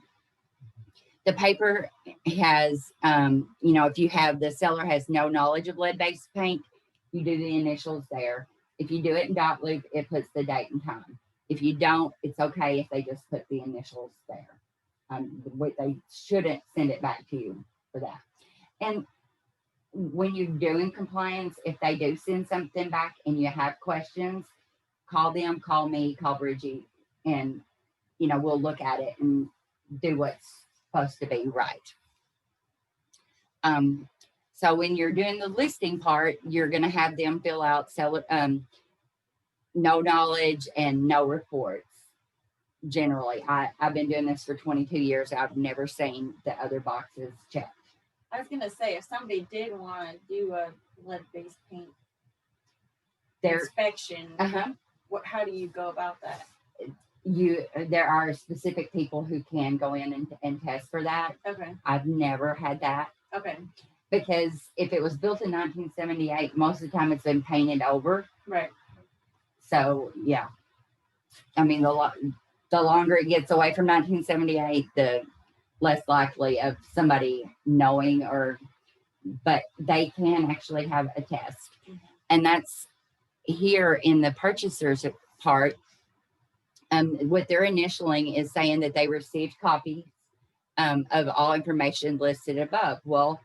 The paper has, if you have the seller has no knowledge of lead-based paint, you do the initials there. If you do it in dot loop, it puts the date and time. If you don't, it's okay if they just put the initials there. They shouldn't send it back to you for that. And when you're doing compliance, if they do send something back and you have questions, call them, call me, call Bridgie, and we'll look at it and do what's supposed to be right. So when you're doing the listing part, you're going to have them fill out no knowledge and no reports. Generally, I've been doing this for 22 years. I've never seen the other boxes checked. I was gonna say, if somebody did want to do a lead-based paint inspection, how do you go about that? There are specific people who can go in and test for that. Okay. I've never had that. Okay. Because if it was built in 1978, most of the time it's been painted over. Right. So yeah, I mean the longer it gets away from 1978, the less likely of somebody knowing, but they can actually have a test. And that's here in the purchaser's part. What they're initialing is saying that they received copies of all information listed above. Well,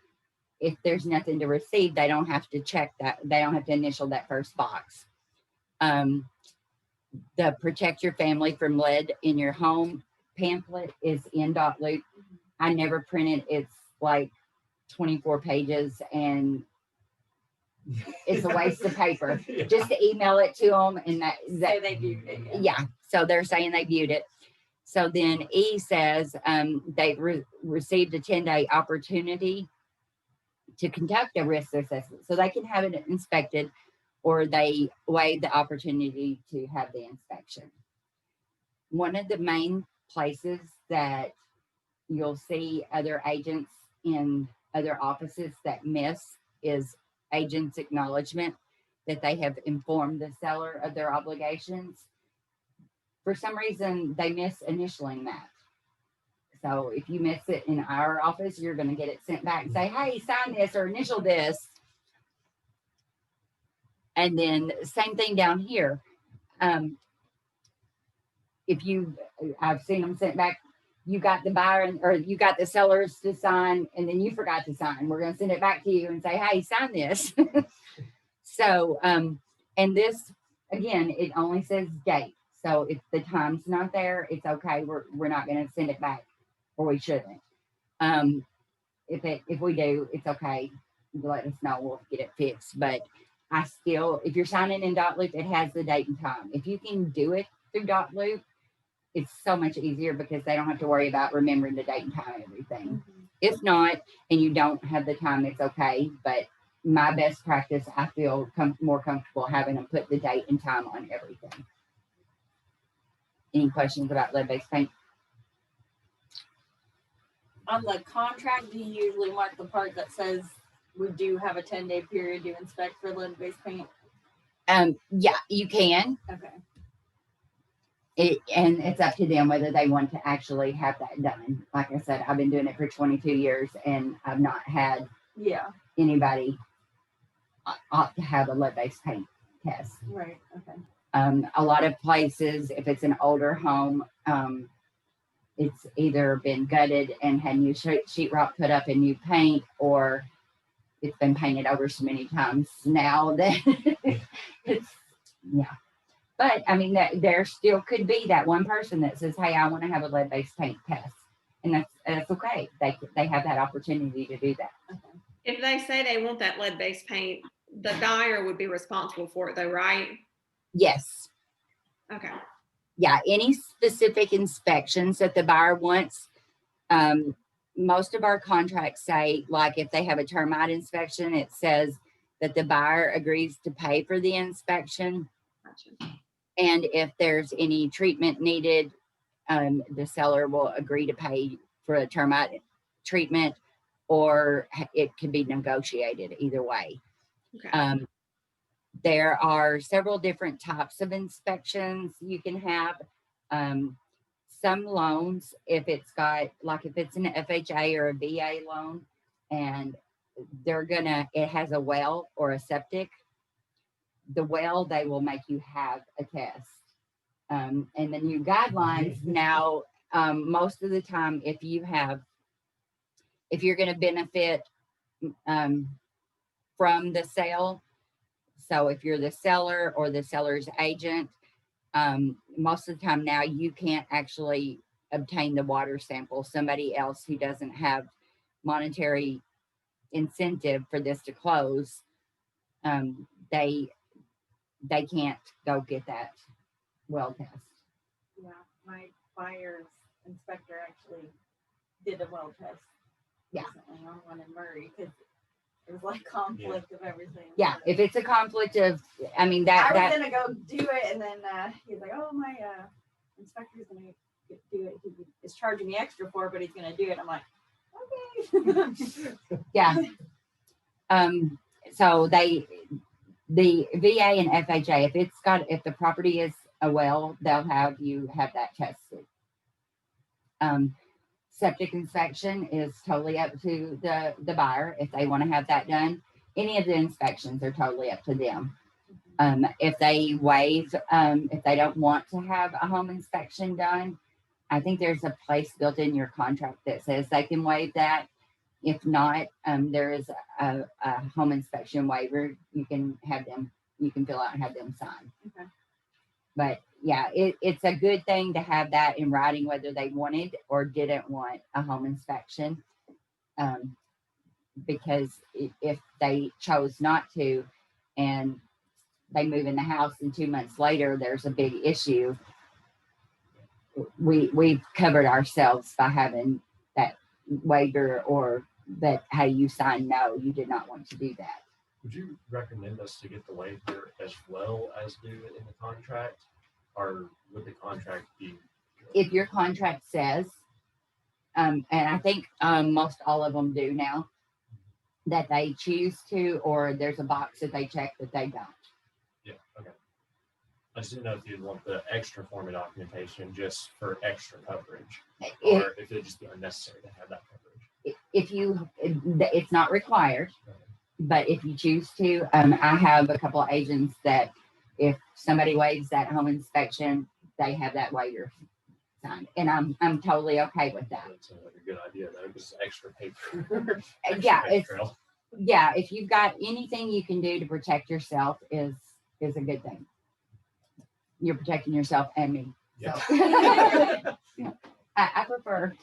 if there's nothing to receive, they don't have to check that. They don't have to initial that first box. The Protect Your Family from Lead in Your Home pamphlet is in dot loop. I never printed. It's like 24 pages and it's a waste of paper. Yeah. Just to email it to them and that they viewed it. Yeah. So they're saying they viewed it. So then E says they received a 10-day opportunity to conduct a risk assessment. So they can have it inspected, or they waive the opportunity to have the inspection. One of the main places that you'll see other agents in other offices that miss is agent's acknowledgement that they have informed the seller of their obligations. For some reason, they miss initialing that. So if you miss it in our office, you're going to get it sent back and say, hey, sign this or initial this. And then same thing down here. I've seen them sent back, you got the buyer or you got the sellers to sign and then you forgot to sign. We're going to send it back to you and say, hey, sign this. So, and this, again, it only says date. So if the time's not there, it's okay. We're not going to send it back, or we shouldn't. If we do, it's okay. Let us know. We'll get it fixed. But if you're signing in dot loop, it has the date and time. If you can do it through dot loop, it's so much easier because they don't have to worry about remembering the date and time and everything. Mm-hmm. If not, and you don't have the time, it's okay. But my best practice, I feel more comfortable having them put the date and time on everything. Any questions about lead-based paint? On the contract, do you usually mark the part that says we do have a 10-day period to inspect for lead-based paint? Yeah, you can. Okay. And it's up to them whether they want to actually have that done. Like I said, I've been doing it for 22 years and I've not had Yeah. anybody opt to have a lead-based paint test. Right. Okay. A lot of places, if it's an older home, it's either been gutted and had new sheetrock put up and new paint, or it's been painted over so many times now that it's, yeah. But I mean, there still could be that one person that says, "Hey, I want to have a lead-based paint test," and that's okay. They have that opportunity to do that. Okay. If they say they want that lead-based paint, the buyer would be responsible for it, though, right? Yes. Okay. Yeah. Any specific inspections that the buyer wants. Most of our contracts say, like, if they have a termite inspection, it says that the buyer agrees to pay for the inspection. Gotcha. And if there's any treatment needed, the seller will agree to pay for a termite treatment, or it can be negotiated either way. Okay. There are several different types of inspections you can have. Some loans, if it's an FHA or a VA loan, and it has a well or a septic, the well, they will make you have a test. And the new guidelines now, most of the time, if you're going to benefit from the sale, so if you're the seller or the seller's agent, most of the time now you can't actually obtain the water sample. Somebody else who doesn't have monetary incentive for this to close, they can't go get that well test. Yeah. My buyer's inspector actually did a well test. Yeah. Recently on one in Murray, because it was like conflict of everything. Yeah, if it's a conflict of, I mean, I was gonna go do it, and then he's like, "Oh, my inspector's gonna do it. He is charging me extra for it, but he's gonna do it." I'm like, "Okay." yeah. So the VA and FHA, if the property is a well, they'll have you have that tested. Septic inspection is totally up to the buyer if they want to have that done. Any of the inspections are totally up to them. If they waive, if they don't want to have a home inspection done, I think there's a place built in your contract that says they can waive that. If not, there is a home inspection waiver you can fill out and have them sign. Okay. But yeah, it's a good thing to have that in writing, whether they wanted or didn't want a home inspection. Because if they chose not to and they move in the house and 2 months later there's a big issue, we've covered ourselves by having that waiver, or that, hey, you signed no, you did not want to do that. Would you recommend us to get the waiver as well as do it in the contract, or would the contract be? If your contract says, and I think most all of them do now, that they choose to, or there's a box that they check that they don't. Yeah, okay. I just didn't know if you'd want the extra form of documentation just for extra coverage, or if it'd just be unnecessary to have that coverage. It's not required, but if you choose to, I have a couple of agents that if somebody waives that home inspection, they have that waiver signed, and I'm totally okay with that. That sounds like a good idea, though, because extra paper. Yeah, if you've got anything you can do to protect yourself is a good thing. You're protecting yourself and me. Yeah. So I prefer,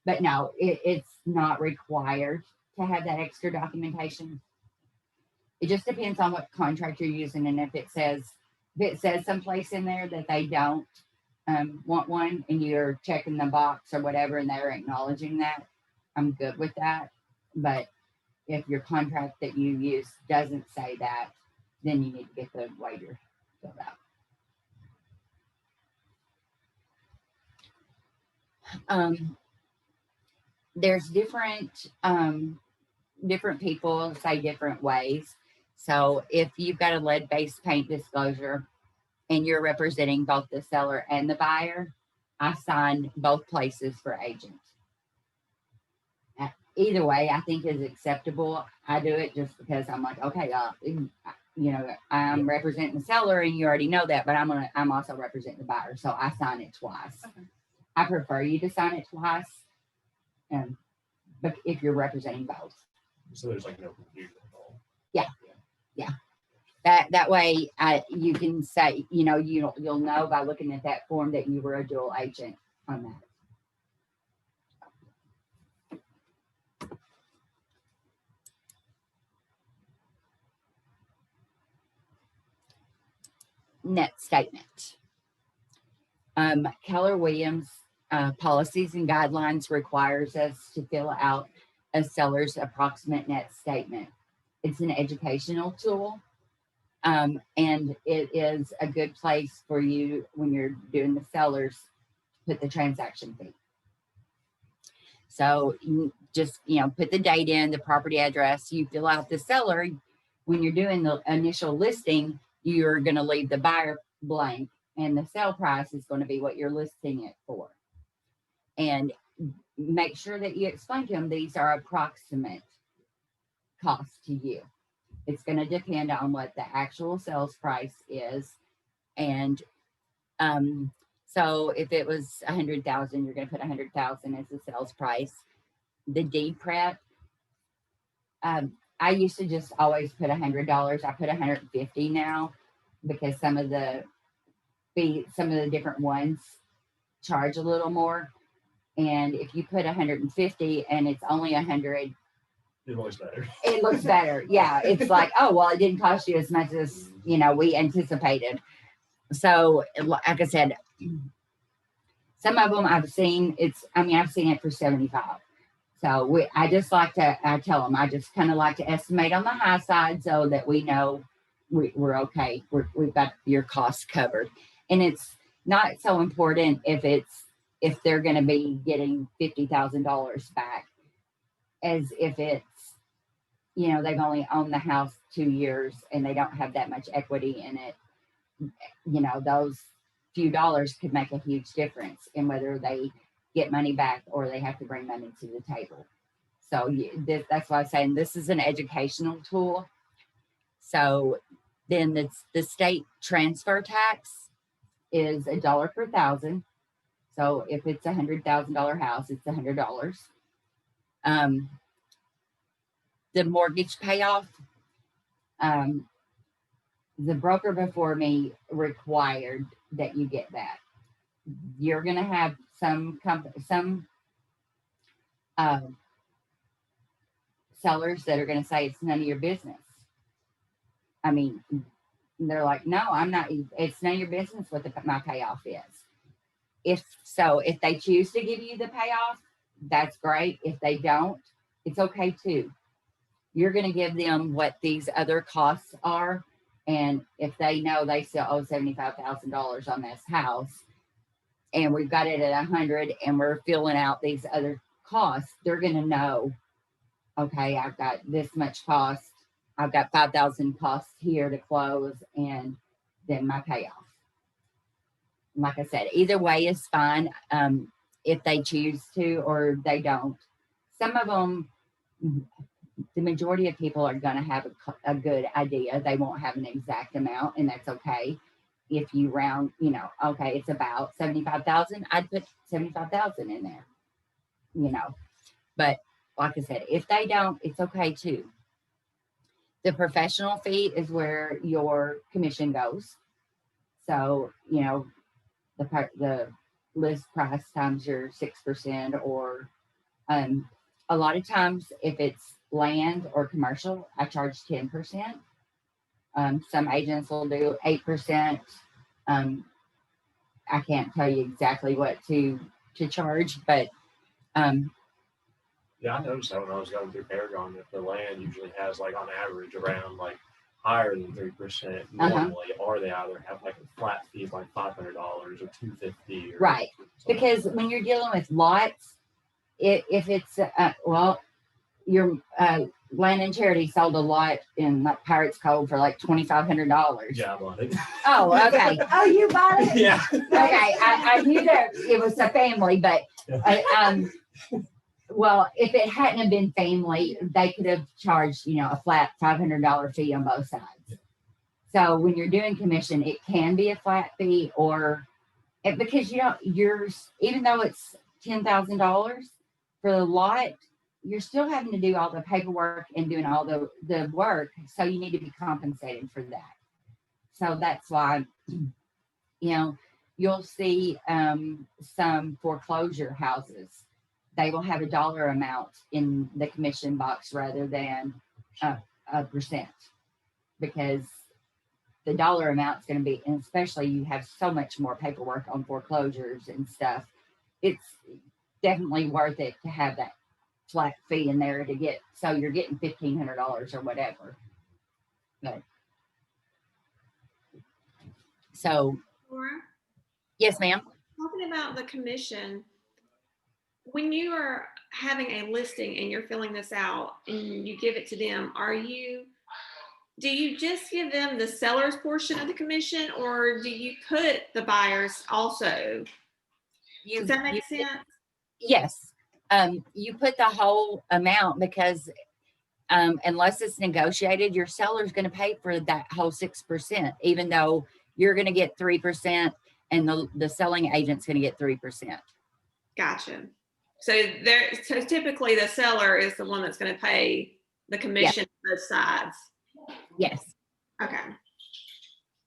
but no, it's not required to have that extra documentation. It just depends on what contract you're using, and if it says someplace in there that they don't want one, and you're checking the box or whatever, and they're acknowledging that, I'm good with that. But if your contract that you use doesn't say that, then you need to get the waiver filled out. there's different people say different ways. So if you've got a lead-based paint disclosure and you're representing both the seller and the buyer, I sign both places for agent. Either way, I think is acceptable. I do it just because I'm like, okay, I'm representing the seller, and you already know that, but I'm also representing the buyer, so I sign it twice. Okay. I prefer you to sign it twice, but if you're representing both. So there's like no confusion at all. Yeah. That way, you can say, you'll know by looking at that form that you were a dual agent on that. Net statement. Keller Williams policies and guidelines requires us to fill out a seller's approximate net statement. It's an educational tool, and it is a good place for you when you're doing the sellers to put the transaction fee. So you just put the date in, the property address. You fill out the seller. When you're doing the initial listing, you're going to leave the buyer blank, and the sale price is going to be what you're listing it for. And make sure that you explain to them these are approximate costs to you. It's going to depend on what the actual sales price is. And so if it was 100,000, you're going to put 100,000 as the sales price. The deed prep, I used to just always put $100. I put $150 now because some of the different ones charge a little more. And if you put 150 and it's only 100, it looks better. It looks better. Yeah. It's like, oh, well, it didn't cost you as much as, we anticipated. So like I said, some of them I've seen I've seen it for 75. So I just like to, I tell them, I just kind of like to estimate on the high side so that we know we're okay. We've got your costs covered. And it's not so important if they're going to be getting $50,000 back as if it's, they've only owned the house 2 years and they don't have that much equity in it. Those few dollars could make a huge difference in whether they get money back or they have to bring money to the table. So that's why I'm saying this is an educational tool. So then the state transfer tax is $1 per thousand. So if it's $100,000 house, it's $100. The mortgage payoff, the broker before me required that you get that. You're going to have some sellers that are going to say it's none of your business. I mean, they're like, no, I'm not. It's none of your business what my payoff is. If they choose to give you the payoff, that's great. If they don't, it's okay too. You're going to give them what these other costs are. And if they know they still owe $75,000 on this house and we've got it at 100 and we're filling out these other costs, they're going to know, okay, I've got this much cost. I've got 5,000 costs here to close and then my payoff. Like I said, either way is fine if they choose to or they don't. Some of them, the majority of people are going to have a good idea. They won't have an exact amount, and that's okay. If you round, okay, it's about 75,000. I'd put 75,000 in there, But like I said, if they don't, it's okay too. The professional fee is where your commission goes. So, the list price times your 6%, or a lot of times if it's land or commercial, I charge 10%. Some agents will do 8%. I can't tell you exactly what to charge, but yeah, I noticed that when I was going through Paragon, that the land usually has like on average around like higher than 3% normally, or they either have like a flat fee like $500 or $250. Right, because when you're dealing with lots, if it's well, your Land and Charity sold a lot in like Pirates Cove for like $2,500. Yeah, I bought it. Oh, okay. Oh, you bought it? Yeah. Okay, I knew that it was a family, but well, if it hadn't have been family, they could have charged, a flat $500 fee on both sides. So when you're doing commission, it can be a flat fee, or because even though it's $10,000 for the lot, you're still having to do all the paperwork and doing all the work. So you need to be compensated for that. So that's why, you'll see some foreclosure houses. They will have a dollar amount in the commission box rather than a percent, because the dollar amount is going to be, and especially you have so much more paperwork on foreclosures and stuff. It's definitely worth it to have that flat fee in there so you're getting $1,500 or whatever. But so, Dora, yes, ma'am. talking about the commission, when you are having a listing and you're filling this out and you give it to them, do you just give them the seller's portion of the commission, or do you put the buyers also? Does that make sense? Yes. You put the whole amount because unless it's negotiated, your seller's going to pay for that whole 6%, even though you're going to get 3% and the selling agent's going to get 3%. Gotcha. So typically the seller is the one that's going to pay the commission on both sides. Yes. Okay.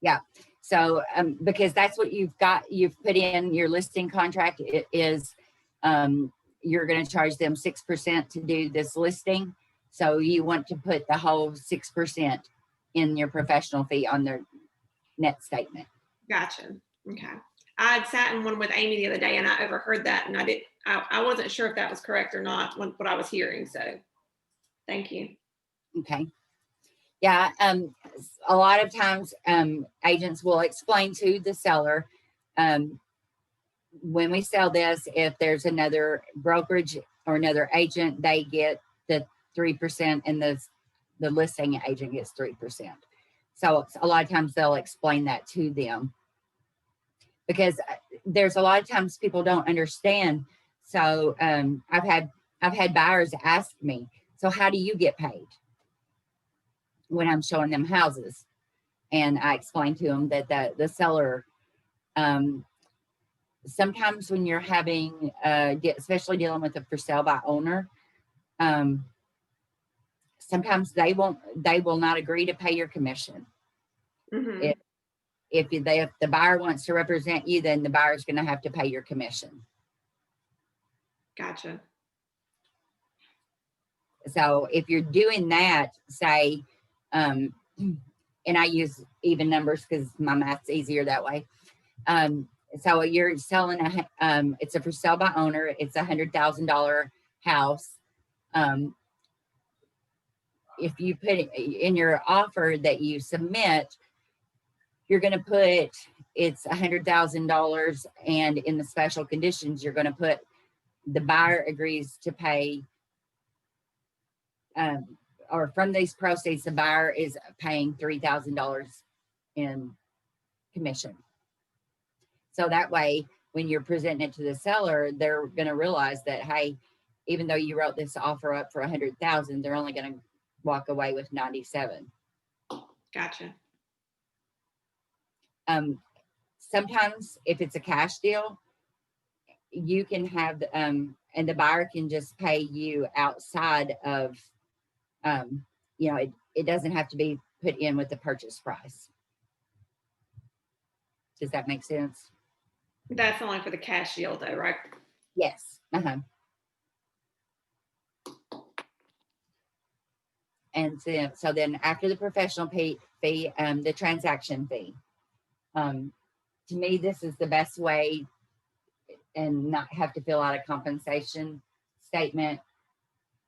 Yeah. So because that's what you've put in your listing contract, it is you're going to charge them 6% to do this listing. So you want to put the whole 6% in your professional fee on their net statement. Gotcha. Okay. I had sat in one with Amy the other day and I overheard that, and I wasn't sure if that was correct or not, what I was hearing. So thank you. Okay. Yeah. A lot of times agents will explain to the seller when we sell this, if there's another brokerage or another agent, they get the 3% and the listing agent gets 3%. So a lot of times they'll explain that to them, because there's a lot of times people don't understand. So I've had buyers ask me, so how do you get paid when I'm showing them houses? And I explain to them that the seller, sometimes when you're having, especially dealing with a for sale by owner, sometimes they will not agree to pay your commission. Mm-hmm. If the buyer wants to represent you, then the buyer's going to have to pay your commission. Gotcha. So if you're doing that, say, and I use even numbers because my math's easier that way. So you're selling it's a for sale by owner. It's $100,000 house. If you put it in your offer that you submit, you're going to put it's $100,000, and in the special conditions, you're going to put the buyer agrees to pay, or from these proceeds, the buyer is paying $3,000 in commission. So that way, when you're presenting it to the seller, they're going to realize that, hey, even though you wrote this offer up for $100,000, they're only going to walk away with 97. Gotcha. Sometimes if it's a cash deal, you can have, and the buyer can just pay you outside of, it doesn't have to be put in with the purchase price. Does that make sense? That's only for the cash deal though, right? Yes. And so then after the professional fee, the transaction fee. To me, this is the best way, and not have to fill out a compensation statement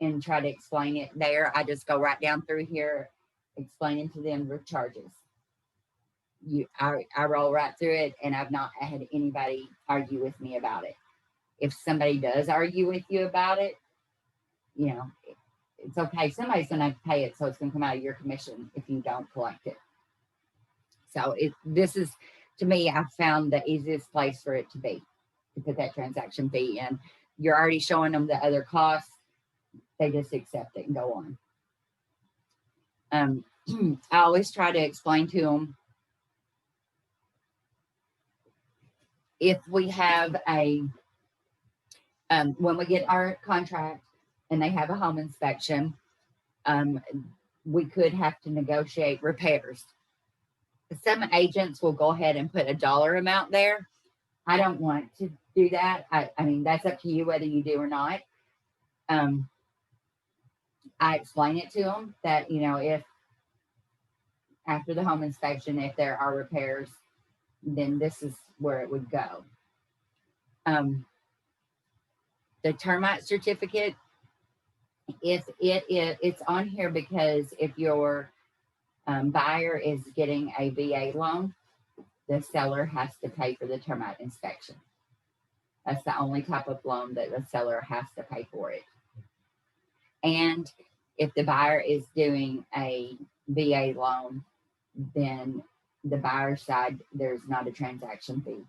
and try to explain it there. I just go right down through here, explaining to them the charges. I roll right through it, and I've not had anybody argue with me about it. if somebody does argue with you about it, you know, it's okay. Somebody's going to have to pay it, so it's going to come out of your commission if you don't collect it. So this is, to me, I've found the easiest place for it to be, to put that transaction fee in. You're already showing them the other costs. They just accept it and go on. I always try to explain to them, if we have when we get our contract and they have a home inspection, we could have to negotiate repairs. Some agents will go ahead and put a dollar amount there. I don't want to do that. I mean, that's up to you whether you do or not. I explain it to them that, you know, if after the home inspection, if there are repairs, then this is where it would go. The termite certificate, it's on here because if your buyer is getting a VA loan, the seller has to pay for the termite inspection. That's the only type of loan that the seller has to pay for it. And if the buyer is doing a VA loan, then the buyer side, there's not a transaction fee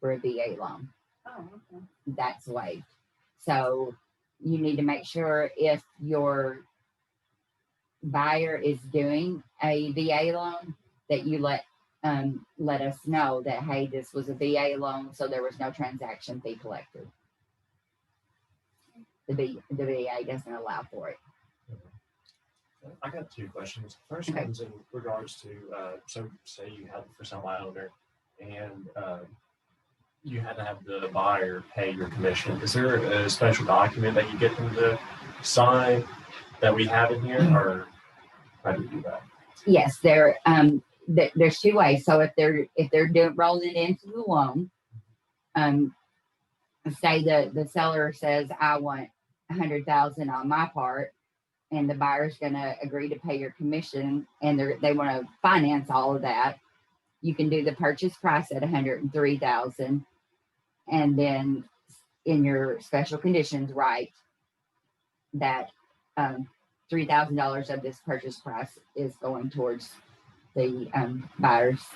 for a VA loan. Oh, okay. That's waived. So you need to make sure if your buyer is doing a VA loan that you let us know that, hey, this was a VA loan, so there was no transaction fee collected. The VA doesn't allow for it. I got two questions. First Okay. one's in regards to, so say you had the for sale by owner and you had to have the buyer pay your commission. Is there a special document that you get them to sign that we have in here, or how do you do that? Yes, there's two ways. So if they're rolling it into the loan, say the seller says, I want $100,000 on my part, and the buyer's going to agree to pay your commission, and they want to finance all of that, you can do the purchase price at $103,000, and then in your special conditions write that $3,000 of this purchase price is going towards the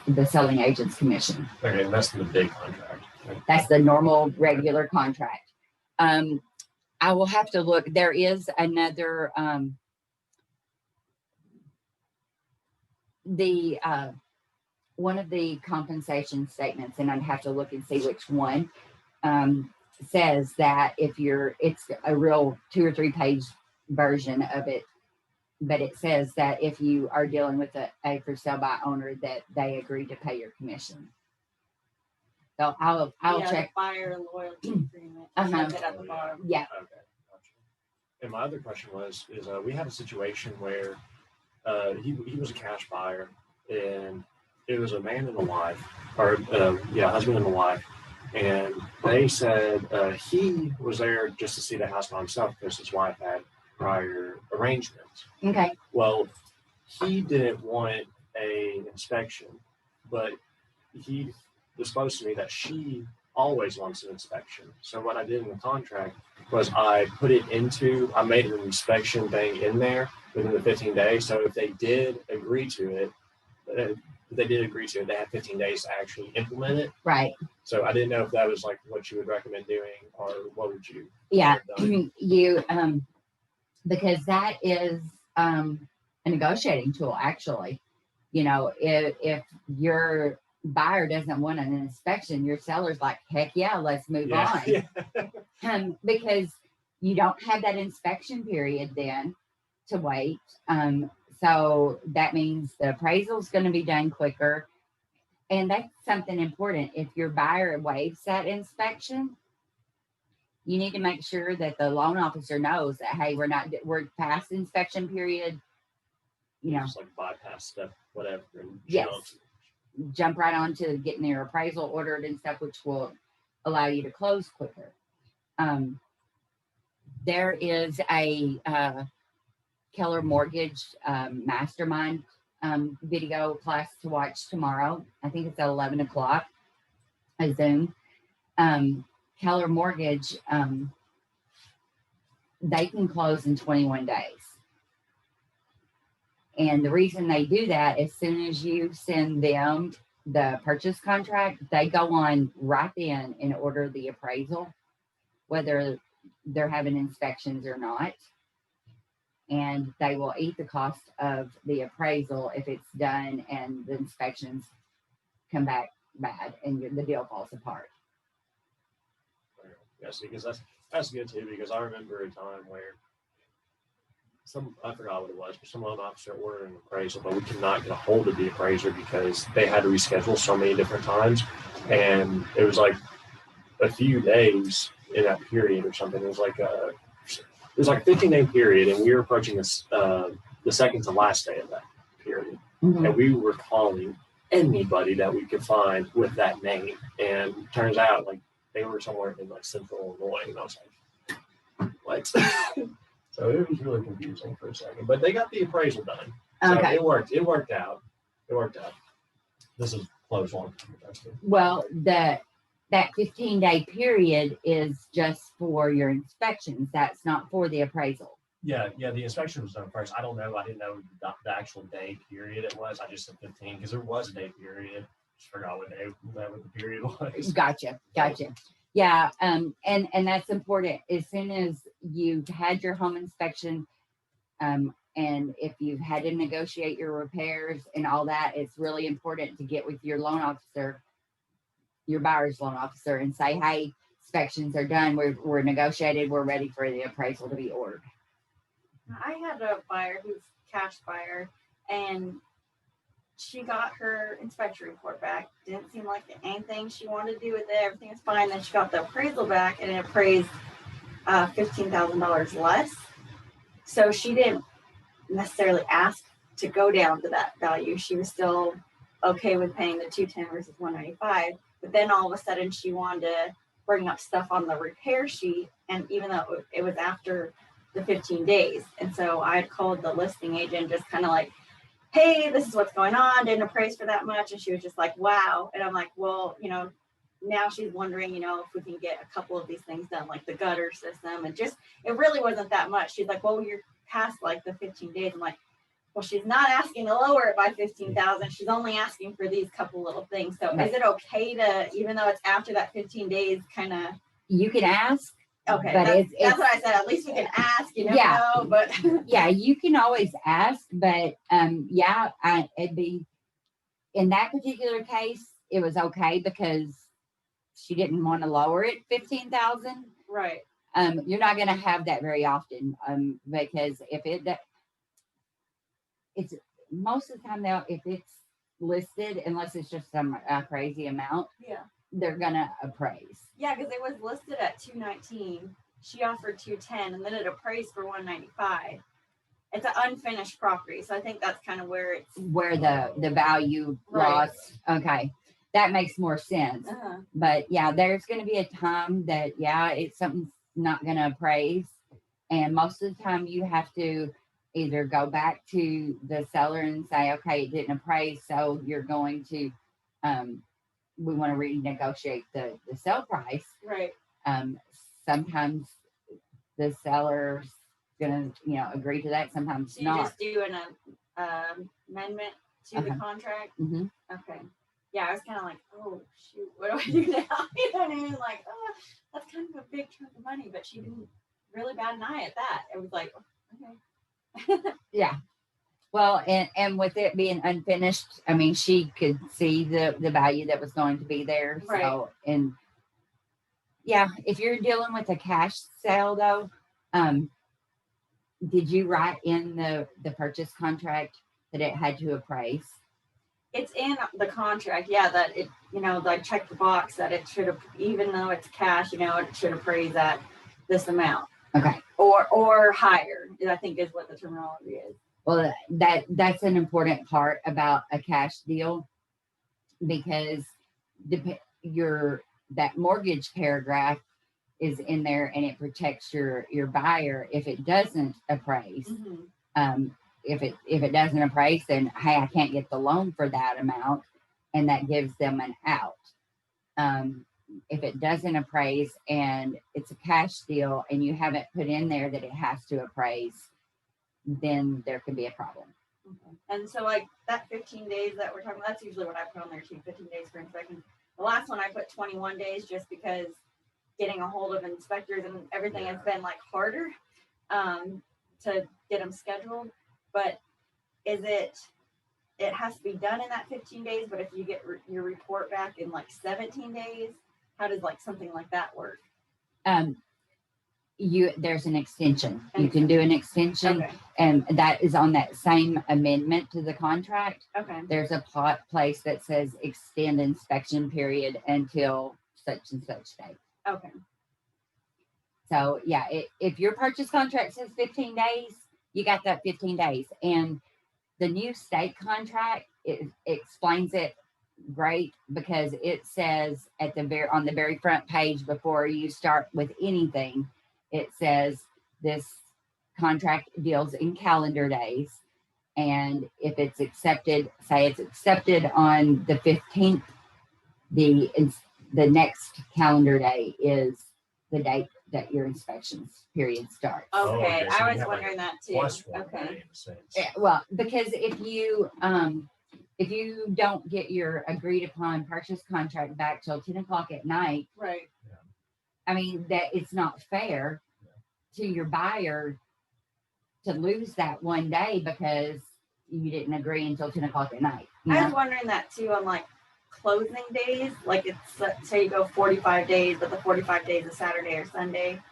the selling agent's commission. Okay, and that's the big contract. Right? That's the normal regular contract. I will have to look. There is another one of the compensation statements, and I'd have to look and see which one, says that it's a real 2 or 3 page version of it, but it says that if you are dealing with a for sale by owner, that they agree to pay your commission. So I'll check. The buyer loyalty agreement. Uh-huh. It at the bottom. Yeah. Okay, gotcha. And my other question is we had a situation where he was a cash buyer, and it was a man and a wife, or husband and a wife, and they said he was there just to see the house by himself because his wife had prior arrangements. Okay. Well, he didn't want a inspection, but he disclosed to me that she always wants an inspection. So what I did in the contract was I made an inspection thing in there within the 15 days. So if they did agree to it, they had 15 days to actually implement it. Right. So I didn't know if that was like what you would recommend doing, or what would you? Yeah. have done? You because that is a negotiating tool, actually. You know, if your buyer doesn't want an inspection, your seller's like, heck yeah, let's move on. Yeah. Because you don't have that inspection period then to wait. So that means the appraisal is going to be done quicker. And that's something important. If your buyer waives that inspection, you need to make sure that the loan officer knows that, hey, we're past inspection period. You know, Just like bypass stuff, whatever. And Yes. Jump right on to getting your appraisal ordered and stuff, which will allow you to close quicker. There is a Keller Mortgage Mastermind video class to watch tomorrow. I think it's at 11 o'clock, a Zoom. Keller Mortgage, they can close in 21 days. And the reason they do that, as soon as you send them the purchase contract, they go on right then and order the appraisal, whether they're having inspections or not. And they will eat the cost of the appraisal if it's done and the inspections come back bad and the deal falls apart. Yes, because that's good too, because I remember a time where I forgot what it was, but some loan officer ordered an appraisal, but we could not get a hold of the appraiser because they had to reschedule so many different times. And it was like a few days in that period or something. It was like a 15-day period, and we were approaching this the second to last day of that period. Mhm. And we were calling anybody that we could find with that name. And turns out like they were somewhere in like central Illinois. And I was like, what? So it was really confusing for a second. But they got the appraisal done. So Okay. it worked. It worked out. This is close on. Well, that 15-day period is just for your inspections. That's not for the appraisal. Yeah, the inspection was done first. I don't know. I didn't know the actual day period it was. I just said 15 because there was a day period. Just forgot what day that the period was. Gotcha. Yeah, and that's important. As soon as you've had your home inspection, and if you've had to negotiate your repairs and all that, it's really important to get with your loan officer, your buyer's loan officer, and say, hey, inspections are done. We're negotiated. We're ready for the appraisal to be ordered. I had a buyer who's cash buyer, and she got her inspection report back. Didn't seem like anything she wanted to do with it. Everything was fine. Then she got the appraisal back, and it appraised $15,000 less. So she didn't necessarily ask to go down to that value. She was still okay with paying the $210 versus $195. But then all of a sudden, she wanted to bring up stuff on the repair sheet, and even though it was after the 15 days. And so I had called the listing agent, just kind of like, hey, this is what's going on. Didn't appraise for that much. And she was just like, wow. And I'm like, well, now she's wondering, if we can get a couple of these things done, like the gutter system. And just, it really wasn't that much. She's like, well, you're past like the 15 days. I'm like, well, she's not asking to lower it by 15,000. She's only asking for these couple little things. So Right. Is it okay to, even though it's after that 15 days, kind of? You can ask. Okay, But that's what I said. At least we can ask, Yeah. but Yeah, you can always ask, but it'd be in that particular case, it was okay because she didn't want to lower it 15,000. right. You're not going to have that very often, because it's most of the time though, if it's listed, unless it's just some crazy amount, Yeah. they're gonna appraise. Yeah, because it was listed at 219. She offered 210, and then it appraised for 195. It's an unfinished property, so I think that's kind of where it's. Where the value Right. loss. Okay, that makes more sense. But yeah, there's going to be a time that it's something's not going to appraise, and most of the time you have to either go back to the seller and say, okay, it didn't appraise, so you're going to we want to renegotiate the sale price. Right. Sometimes the seller's gonna agree to that, sometimes So you not. just do an amendment to the contract. Mhm. Okay. Yeah, I was kind of like, oh shoot, what do I do now? You know what I mean? Like, oh, that's kind of a big chunk of money, but she didn't really bat an eye at that. It was like, okay. Yeah. Well, and with it being unfinished, I mean, she could see the value that was going to be there. Right. So, and yeah, if you're dealing with a cash sale though, did you write in the purchase contract that it had to appraise? It's in the contract, yeah, that it, like check the box that it should have, even though it's cash, it should appraise at this amount. Okay. Or higher, I think is what the terminology is. Well, that's an important part about a cash deal, because that mortgage paragraph is in there and it protects your buyer if it doesn't appraise. Mm-hmm. If it doesn't appraise, then hey, I can't get the loan for that amount, and that gives them an out. if it doesn't appraise and it's a cash deal and you haven't put in there that it has to appraise, then there can be a problem. Okay. And so like that 15 days that we're talking about, that's usually what I put on there too, 15 days for inspection. The last one I put 21 days just because getting a hold of inspectors and everything has been like harder to get them scheduled. But is it has to be done in that 15 days, but if you get your report back in like 17 days, how does like something like that work? There's an extension. You can do an extension, Okay. and that is on that same amendment to the contract. Okay. There's a place that says extend inspection period until such and such date. Okay. So yeah, if your purchase contract says 15 days, you got that 15 days. And the new state contract, it explains it great because it says on the very front page before you start with anything, it says this contract deals in calendar days. And if it's accepted, say it's accepted on the 15th, the next calendar day is the date that your inspections period starts. Okay. So I you was have, like, wondering that too. Plus one Okay. day in a sense. Yeah, well, because if you don't get your agreed upon purchase contract back till 10 o'clock at night, Right. I mean, that it's not fair to your buyer to lose that one day because you didn't agree until 10 o'clock at night. I was wondering that too on like closing days. Like it's say you go 45 days, but the 45 days is Saturday or Sunday.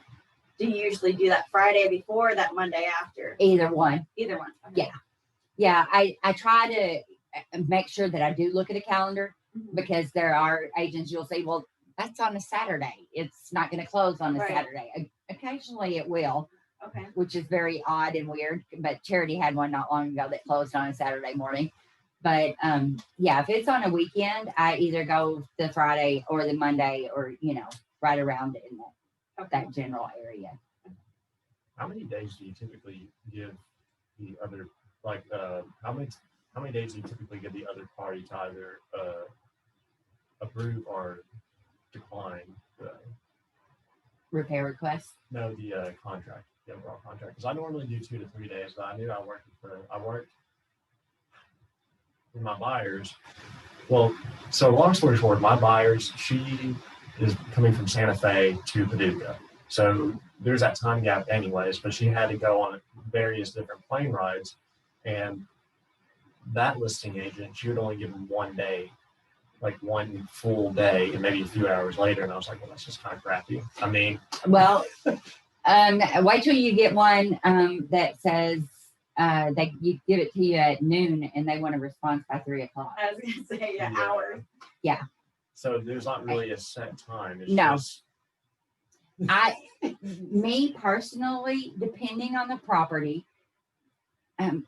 Do you usually do that Friday before or that Monday after? Either one. Either one. Okay. Yeah. I try to make sure that I do look at a calendar Mhm. because there are agents you'll say, well, that's on a Saturday. It's not going to close on a Right. Saturday. Occasionally it will, Okay. which is very odd and weird. But Charity had one not long ago that closed on a Saturday morning. But yeah, if it's on a weekend, I either go the Friday or the Monday or, right around in that general area. How many days do you typically give the other, like, how many days do you typically give the other party to either approve or decline the Repair request. the contract, the overall contract? Because I normally do 2 to 3 days, but I knew I worked with my buyers. Well, so long story short, my buyers, she is coming from Santa Fe to Paducah. So there's that time gap anyways, but she had to go on various different plane rides. And that listing agent, she would only give them 1 day, like one full day, and maybe a few hours later. And I was like, well, that's just kind of crappy. I mean, Well, wait till you get one that says you give it to you at noon and they want a response by 3 o'clock. I was gonna say hours. so there's not really a set time. It's No. just, Me personally, depending on the property, I'm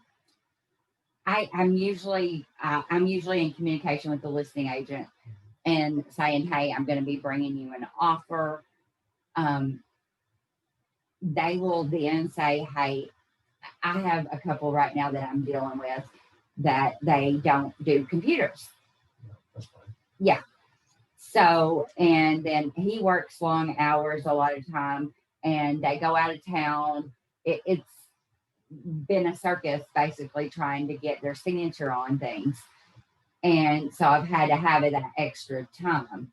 usually in communication with the listing agent and saying, hey, I'm going to be bringing you an offer. They will then say, hey, I have a couple right now that I'm dealing with that they don't do computers. that's fine. Yeah. So, and then he works long hours a lot of time and they go out of town. It's been a circus basically trying to get their signature on things. And so I've had to have it that extra time.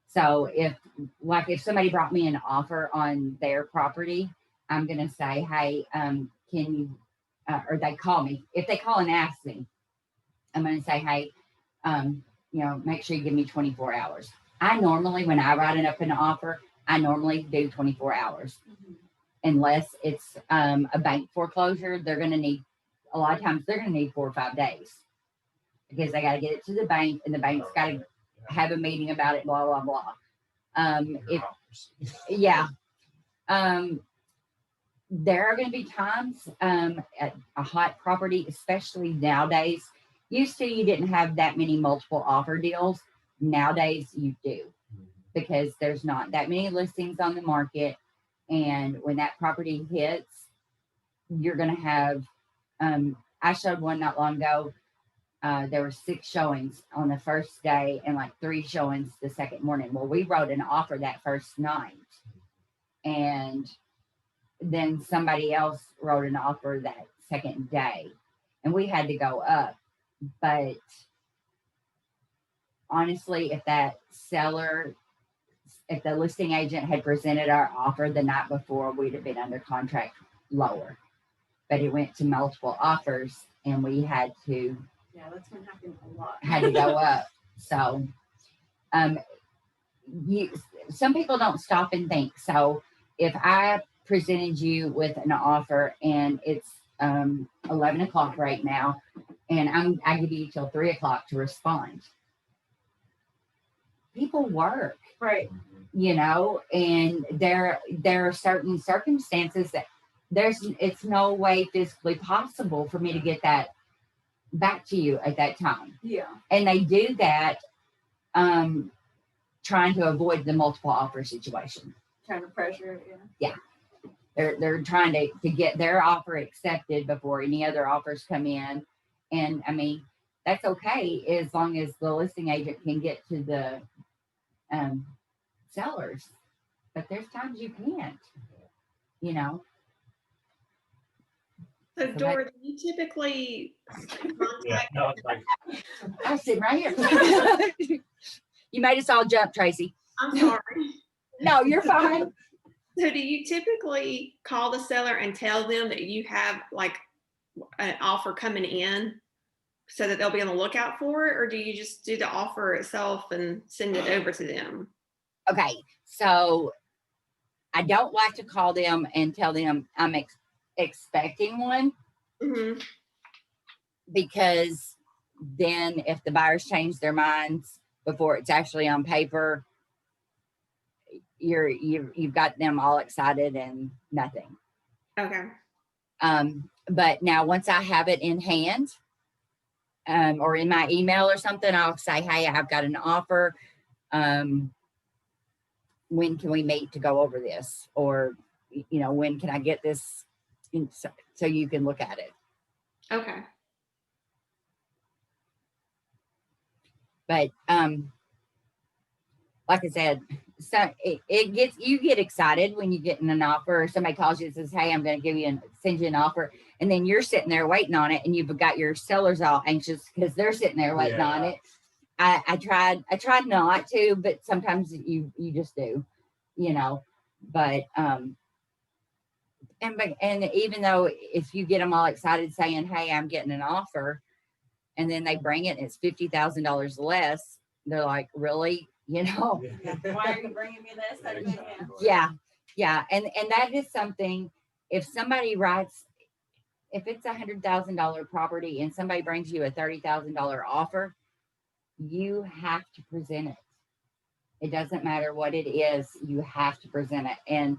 So if somebody brought me an offer on their property, I'm going to say, hey, can you, or they call me. If they call and ask me, I'm going to say, hey, make sure you give me 24 hours. I normally, when I write up an offer, I normally do 24 hours. Mhm. Unless it's a bank foreclosure, a lot of times they're going to need 4 or 5 days because they got to get it to the bank and the bank's got to have a meeting about it, blah, blah, blah. Yeah. There are going to be times at a hot property, especially nowadays. Used to, you didn't have that many multiple offer deals. Nowadays, you do because there's not that many listings on the market. And when that property hits, you're going to have, I showed one not long ago. there were 6 showings on the first day and like 3 showings the second morning. Well, we wrote an offer that first night, and then somebody else wrote an offer that second day, and we had to go up. But honestly, if the listing agent had presented our offer the night before, we'd have been under contract lower. But it went to multiple offers, and we had to that's been happening a lot. go up. So, some people don't stop and think. So, if I presented you with an offer and it's 11 o'clock right now, and I give you till 3 o'clock to respond, people work, Right. and there are certain circumstances that it's no way physically possible for me to get that back to you at that time. Yeah. And they do that trying to avoid the multiple offer situation. Trying to pressure. They're trying to get their offer accepted before any other offers come in. And I mean, that's okay as long as the listing agent can get to the sellers. But there's times you can't, So Dora, do you typically contact? No, it's like, I was sitting right here. You made us all jump, Tracy. I'm sorry. No, you're fine. So do you typically call the seller and tell them that you have like an offer coming in so that they'll be on the lookout for it? Or do you just do the offer itself and send it over to them? Okay, so I don't like to call them and tell them I'm expecting one, Mm-hmm. because then if the buyers change their minds before it's actually on paper, you've got them all excited and nothing. Okay. But now once I have it in hand, or in my email or something, I'll say, hey, I've got an offer. When can we meet to go over this? Or, when can I get this so you can look at it? Okay. But like I said, so you get excited when you get in an offer, or somebody calls you and says, hey, I'm going to send you an offer. And then you're sitting there waiting on it, and you've got your sellers all anxious because they're sitting there waiting on it. I tried not to, but sometimes you just do, but, and even though if you get them all excited saying, hey, I'm getting an offer, and then they bring it and it's $50,000 less, they're like, really? Why are you bringing me this? That is- Yeah. And that is something, if somebody writes, if it's $100,000 property and somebody brings you a $30,000 offer, you have to present it. It doesn't matter what it is, you have to present it. And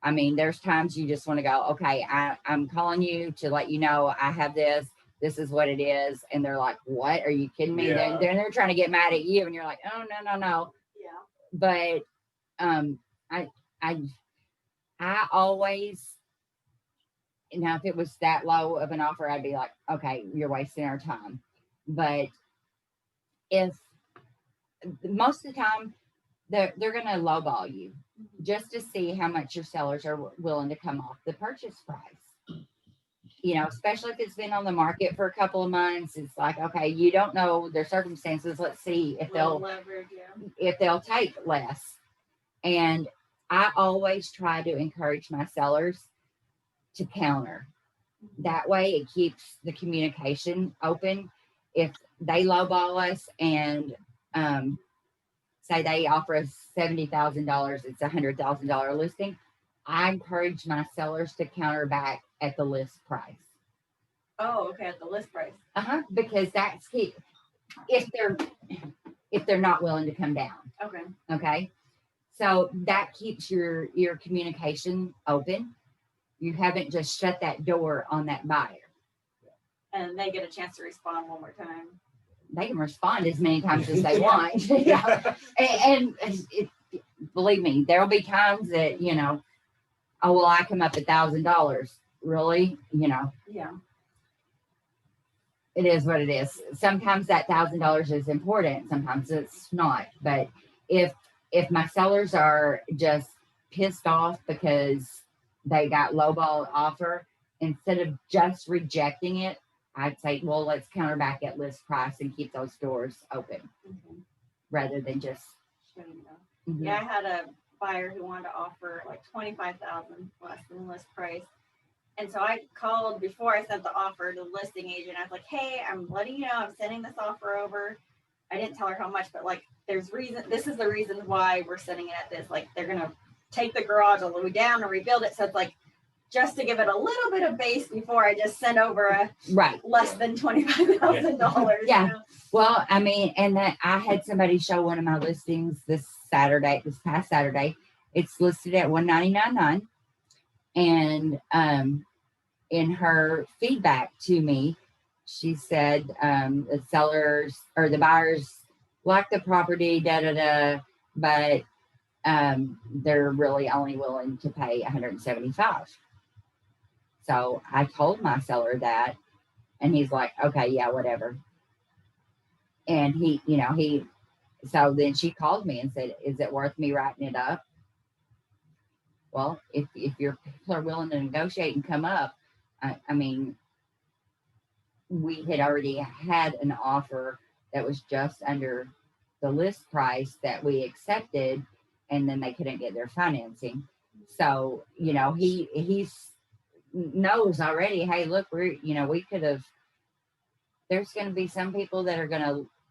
I mean, there's times you just want to go, okay, I'm calling you to let you know I have this. This is what it is. And they're like, what? Are you kidding me? Yeah. They're trying to get mad at you. And you're like, oh, no. Yeah. But I always, now if it was that low of an offer, I'd be like, okay, you're wasting our time. But if most of the time they're going to lowball you just to see how much your sellers are willing to come off the purchase price. Especially if it's been on the market for a couple of months, it's like, okay, you don't know their circumstances. Let's see if they'll take less. And I always try to encourage my sellers to counter. That way it keeps the communication open. If they lowball us and say they offer us $70,000, it's $100,000 listing, I encourage my sellers to counter back at the list price. Oh, okay, at the list price. Because that's key. If they're not willing to come down. Okay. So that keeps your communication open. You haven't just shut that door on that buyer. And they get a chance to respond one more time. They can respond as many times as they want. Yeah. And believe me, there'll be times that, oh, well, I come up $1,000. Really? Yeah. it is what it is. Sometimes that $1,000 is important, sometimes it's not. But if my sellers are just pissed off because they got lowball offer, instead of just rejecting it, I'd say, well, let's counter back at list price and keep those doors open rather than just. Yeah, I had a buyer who wanted to offer like $25,000 less than list price. And so I called before I sent the offer to the listing agent. I was like, hey, I'm letting you know I'm sending this offer over. I didn't tell her how much, but like this is the reason why we're sending it at this. Like they're gonna take the garage all the way down and rebuild it. So it's like just to give it a little bit of base before I just send over a less than $25,000. Yeah. Well, I mean, and that I had somebody show one of my listings this past Saturday. It's listed at $199.9. And in her feedback to me, she said the sellers or the buyers like the property, but they're really only willing to pay $175. So I told my seller that, and he's like, okay, yeah, whatever. And so then she called me and said, is it worth me writing it up? Well, if your people are willing to negotiate and come up, I mean, we had already had an offer that was just under the list price that we accepted, and then they couldn't get their financing. So, he knows already, hey, look, we could have, there's going to be some people that are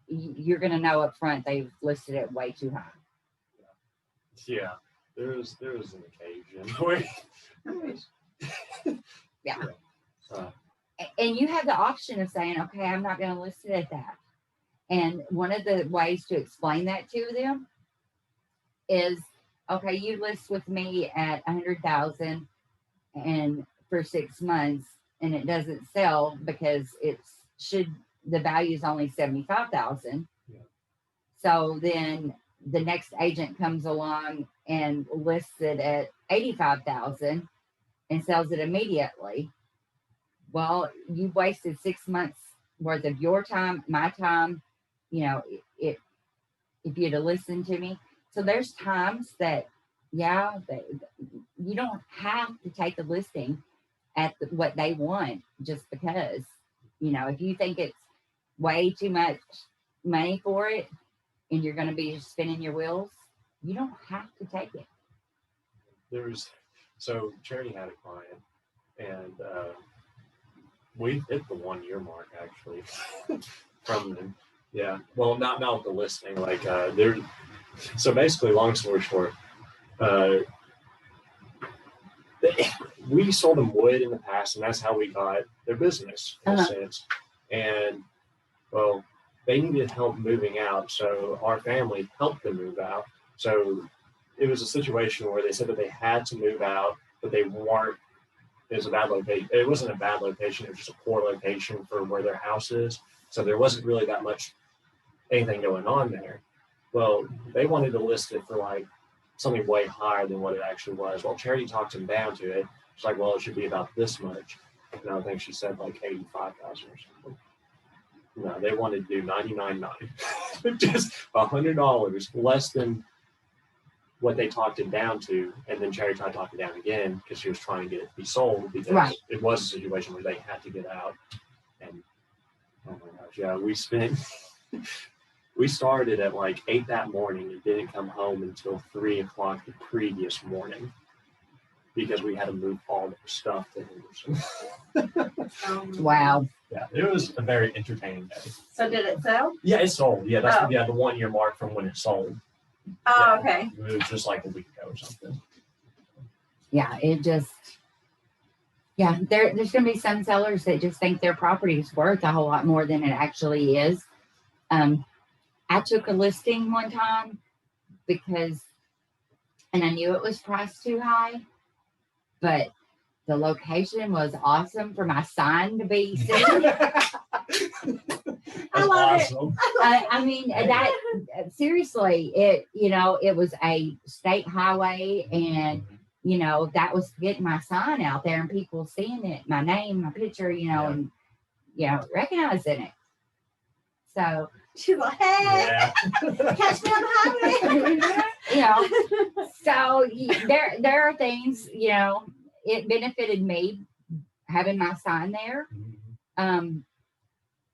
you're going to know up front they've listed it way too high. Yeah. There was an occasion where yeah. And you have the option of saying, okay, I'm not going to list it at that. And one of the ways to explain that to them is, okay, you list with me at 100,000 and for 6 months, and it doesn't sell because the value is only 75,000. Yeah. So then the next agent comes along and lists it at 85,000 and sells it immediately. Well, you've wasted 6 months worth of your time, my time, if you'd have listened to me. So there's times that, you don't have to take the listing at what they want just because, if you think it's way too much money for it and you're going to be spinning your wheels, you don't have to take it. So Charity had a client, and we hit the 1 year mark actually from them. Yeah. Well, not with the listing. Like so basically, long story short, we sold them wood in the past, and that's how we got their business in a sense. And well, they needed help moving out, so our family helped them move out. So it was a situation where they said that they had to move out, but they weren't. It was a bad location. It wasn't a bad location. It was just a poor location for where their house is. So there wasn't really that much anything going on there. Well, they wanted to list it for like something way higher than what it actually was. Well, Charity talked them down to it. It's like, well, it should be about this much. And I think she said like 85,000 or something. No, they wanted to do $99.9, just $100 less than what they talked it down to. And then Charity tried to talk it down again because she was trying to get it to be sold, because it was a situation where they had to get out. And oh my gosh, yeah, we started at like 8 that morning and didn't come home until 3 o'clock the previous morning because we had to move all the stuff to Henderson. Wow. Yeah, it was a very entertaining day. So did it sell? Yeah, it sold. Yeah, that's the 1 year mark from when it sold. Oh, okay. It was just like a week ago or something. Yeah, there's going to be some sellers that just think their property is worth a whole lot more than it actually is. I took a listing one time and I knew it was priced too high, but the location was awesome for my sign to be sitting. I love awesome. I mean, that seriously, it was a state highway, and that was getting my sign out there and people seeing it, my name, my picture, and recognizing it. So, She's like, hey, Yeah. catch me on the highway. so there are things, it benefited me having my sign there.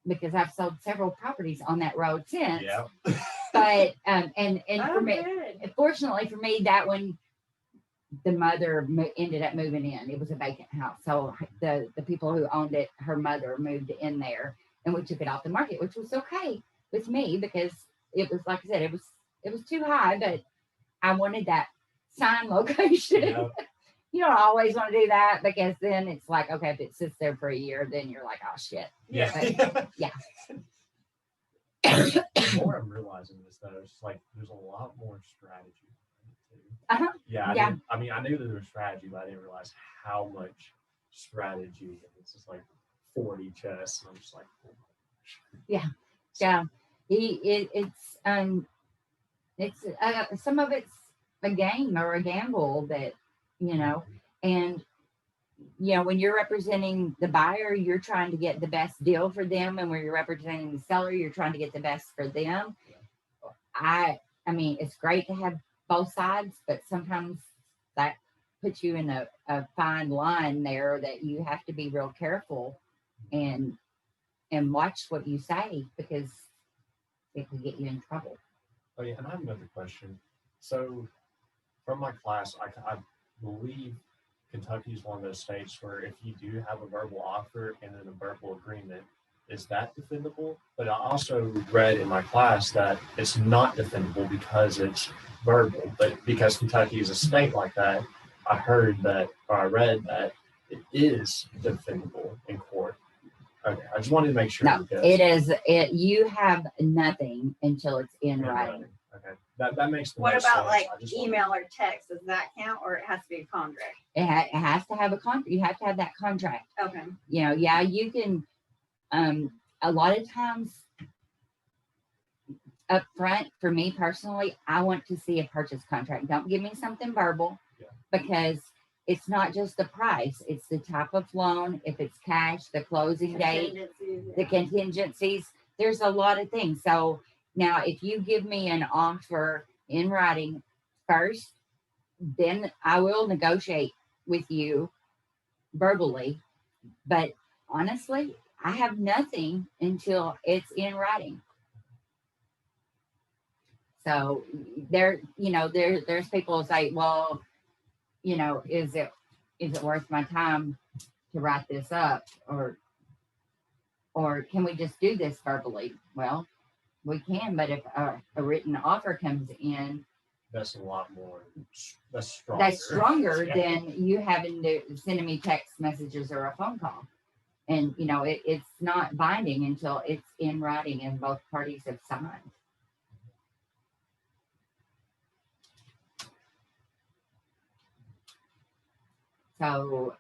Because I've sold several properties on that road since. Yeah. But and Oh, for me, good. fortunately for me, that one, the mother ended up moving in. It was a vacant house, so the people who owned it, her mother moved in there, and we took it off the market, which was okay with me because it was, like I said, it was too high, but I wanted that sign location. Yeah. You don't always want to do that because then it's like, okay, if it sits there for a year, then you're like, oh shit. Yeah. Yeah. The more I'm realizing this, though, it's like there's a lot more strategy. Uh-huh. Yeah. Yeah. I knew that there was strategy, but I didn't realize how much strategy. And it's just like 40 chess. And I'm just like, oh my gosh. Yeah. It's some of it's a game or a gamble that, and when you're representing the buyer, you're trying to get the best deal for them, and when you're representing the seller, you're trying to get the best for them. I mean, it's great to have both sides, but sometimes that puts you in a fine line there that you have to be real careful and watch what you say because it can get you in trouble. Oh yeah, and I have another question. So, from my class, I believe Kentucky is one of those states where if you do have a verbal offer and then a verbal agreement, is that defendable? But I also read in my class that it's not defendable because it's verbal. But because Kentucky is a state like that, I read that it is defendable in court. Okay, I just wanted to make sure. No, it is. You have nothing until it's in writing. Okay, that makes the What most about sense. like email or text? Does that count, or it has to be a contract? It has to have a contract. You have to have that contract. Okay. Yeah, you can. A lot of times, up front, for me personally, I want to see a purchase contract. Don't give me something verbal, because it's not just the price; it's the type of loan. If it's cash, the closing date, the contingencies. There's a lot of things. So now, if you give me an offer in writing first, then I will negotiate with you verbally. But honestly, I have nothing until it's in writing. So there's people who say, well, is it worth my time to write this up, or can we just do this verbally? Well, we can, but if a written offer comes in, that's a lot more. That's stronger. That's stronger than you having to sending me text messages or a phone call. And it's not binding until it's in writing and both parties have signed. So,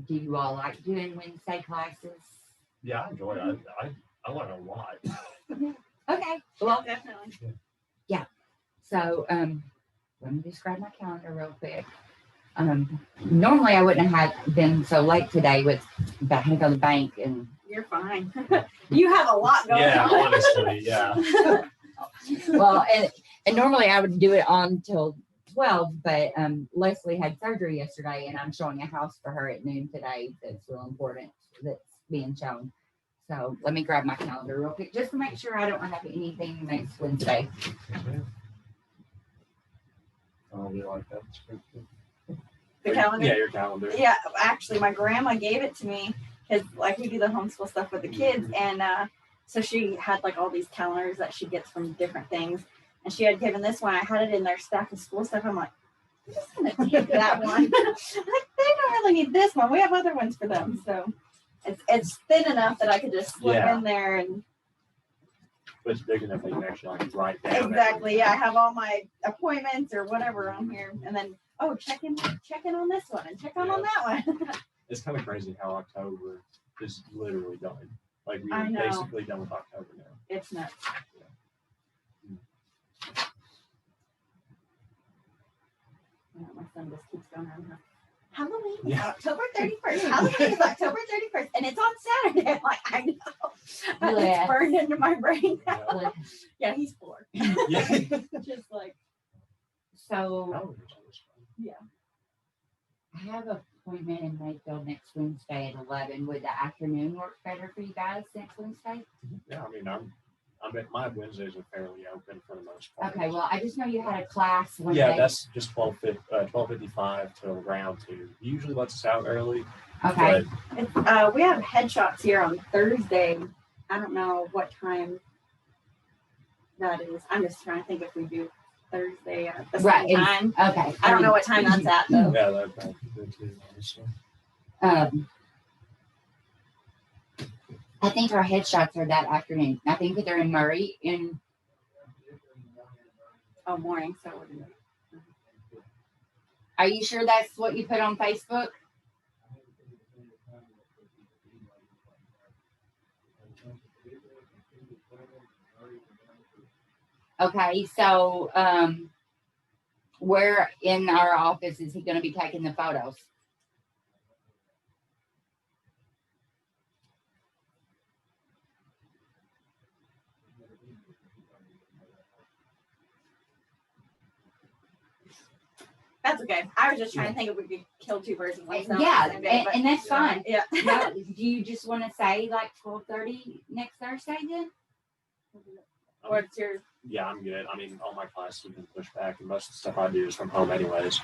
do you all like doing Wednesday classes? Yeah, I enjoy it. I learn a lot. Okay. Well, Definitely. yeah. So, let me just grab my calendar real quick. Normally I wouldn't have been so late today but I had to go to the bank and. You're fine. You have a lot going on. Yeah, honestly, yeah. Well, and normally I would do it on till 12, but Leslie had surgery yesterday and I'm showing a house for her at noon today that's real important that's being shown. So let me grab my calendar real quick just to make sure I don't have anything next Wednesday. Oh, you like that? The calendar? Yeah, your calendar. Yeah, actually, my grandma gave it to me because, like, we do the homeschool stuff with the kids, and so she had like all these calendars that she gets from different things, and she had given this one. I had it in their stack of school stuff. I'm like, I'm just gonna take that one. Like, they don't really need this one. We have other ones for them, so it's thin enough that I could just slip in there and. But it's big enough that you can actually like write down. Exactly. Yeah, I have all my appointments or whatever on here, and then check in on this one and check on that one. It's kind of crazy how October is literally done. Like I we're know. basically done with October now. It's nuts. Yeah, my son just keeps going on. Halloween is Yeah. October 31st. Halloween is October 31st. And it's on Saturday. I'm like, I know. Bless. It's burned into my brain. Yeah. Yeah, he's 4. Yeah. Just like, So Halloween's always fun. I have an appointment in Mayfield next Wednesday at 11. Would the afternoon work better for you guys next Wednesday? Yeah, I mean, my Wednesdays are fairly open for the most part. Okay, well, I just know you had a class one Yeah, day. that's just 12:55 till round 2. He usually lets us out early. Okay. But we have headshots here on Thursday. I don't know what time that is. I'm just trying to think if we do Thursday at the Right, same time. Okay. I don't know what time that's at though. yeah, that'd probably be good too, honestly. I think our headshots are that afternoon. I think that they're in Murray. Oh, morning. So Are you sure that's what you put on Facebook? Okay, so where in our office is he going to be taking the photos? that's okay. I was just trying to think if we could kill 2 birds with one stone. Yeah, on the same day, but- and that's fine. Yeah. Now, do you just want to say like 12:30 next Thursday then? What's your? Yeah, I'm good. I mean, all my classes have been pushed back, and most of the stuff I do is from home anyways.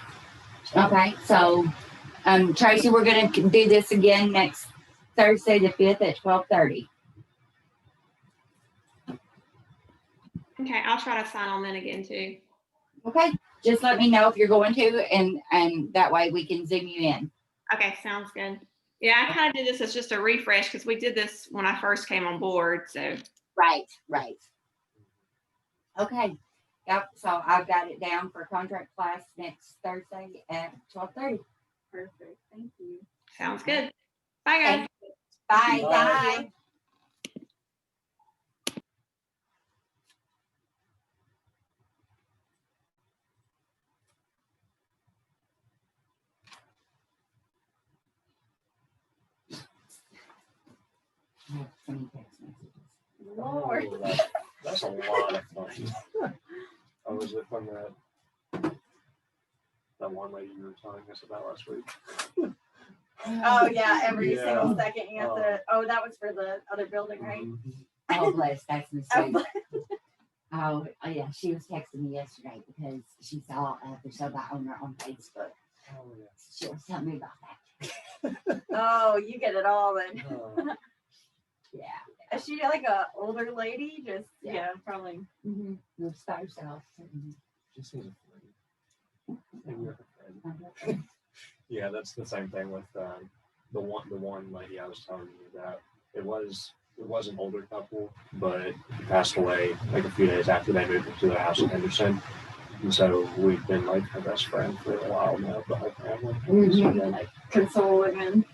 So, Okay, so Tracy, we're gonna do this again next Thursday the 5th at 12:30. Okay, I'll try to sign on then again too. Okay, just let me know if you're going to, and that way we can zoom you in. Okay, sounds good. Yeah, I kind of did this as just a refresh because we did this when I first came on board. So Right. Okay, yep. So I've got it down for contract class next Thursday at 12:30. Perfect. Thank you. sounds good. Bye, guys. Bye. Bye. Bye. I have so many text messages. Lord. Oh, that's a lot of fun. I was with on that one lady you were telling us about last week. Oh yeah, every Yeah. single second you have to. Oh, that was for the other building, right? Mhm. Oh, bless. That's Oh, mistake. Oh, yeah. She was texting me yesterday because she saw the show by owner on Facebook. Oh, yeah. She was telling me about that. oh, you get it all then. Oh, Yeah. Is she like a older lady? Just Yeah. yeah, probably. Mm-hmm. Lives by herself. she seems a maybe you're her friend. Yeah, that's the same thing with the one lady I was telling you about. It was an older couple, but he passed away like a few days after they moved into their house in Henderson. And so we've been like her best friend for a while now, the whole family. Mhm. So then, Like console women.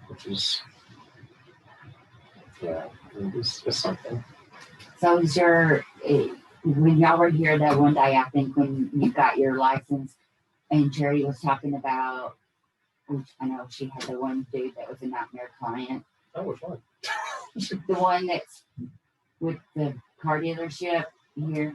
which is it's something. So is your when y'all were here that one day, I think when you got your license, and Jerry was talking about, which I know she had the one dude that was a nightmare client, That was fun. the one that's with the car dealership here.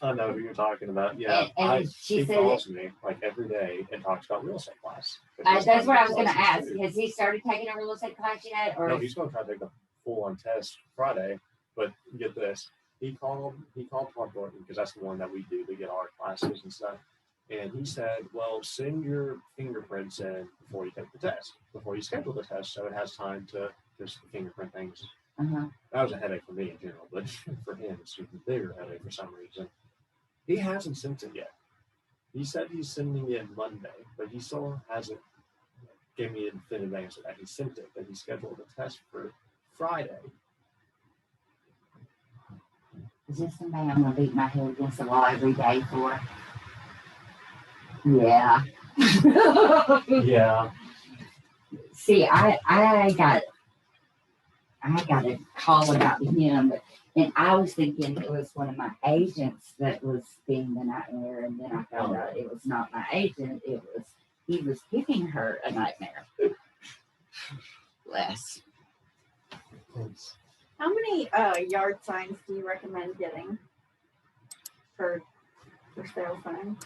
I know who you're talking about. Yeah, And she he said calls me like every day and talks about real estate class. That's what I was going to License ask. too. Has he started taking a real estate class yet? Or No, he's going to try to take the full-on test Friday. But get this, he called Todd Thornton because that's the one that we do to get our classes and stuff. And he said, "Well, send your fingerprints in before you take the test, before you schedule the test, so it has time to just fingerprint things." uh-huh. That was a headache for me in general, but for him, it's even bigger headache for some reason. He hasn't sent it yet. He said he's sending it Monday, but he still hasn't given me a definitive answer that he sent it, that he scheduled a test for Friday. Is this somebody I'm going to beat my head against the wall every day for? Yeah. Yeah. See, I got a call about him, but And I was thinking it was one of my agents that was being the nightmare, and then I found out it was not my agent. He was giving her a nightmare. Bless. How many yard signs do you recommend getting for sale signs?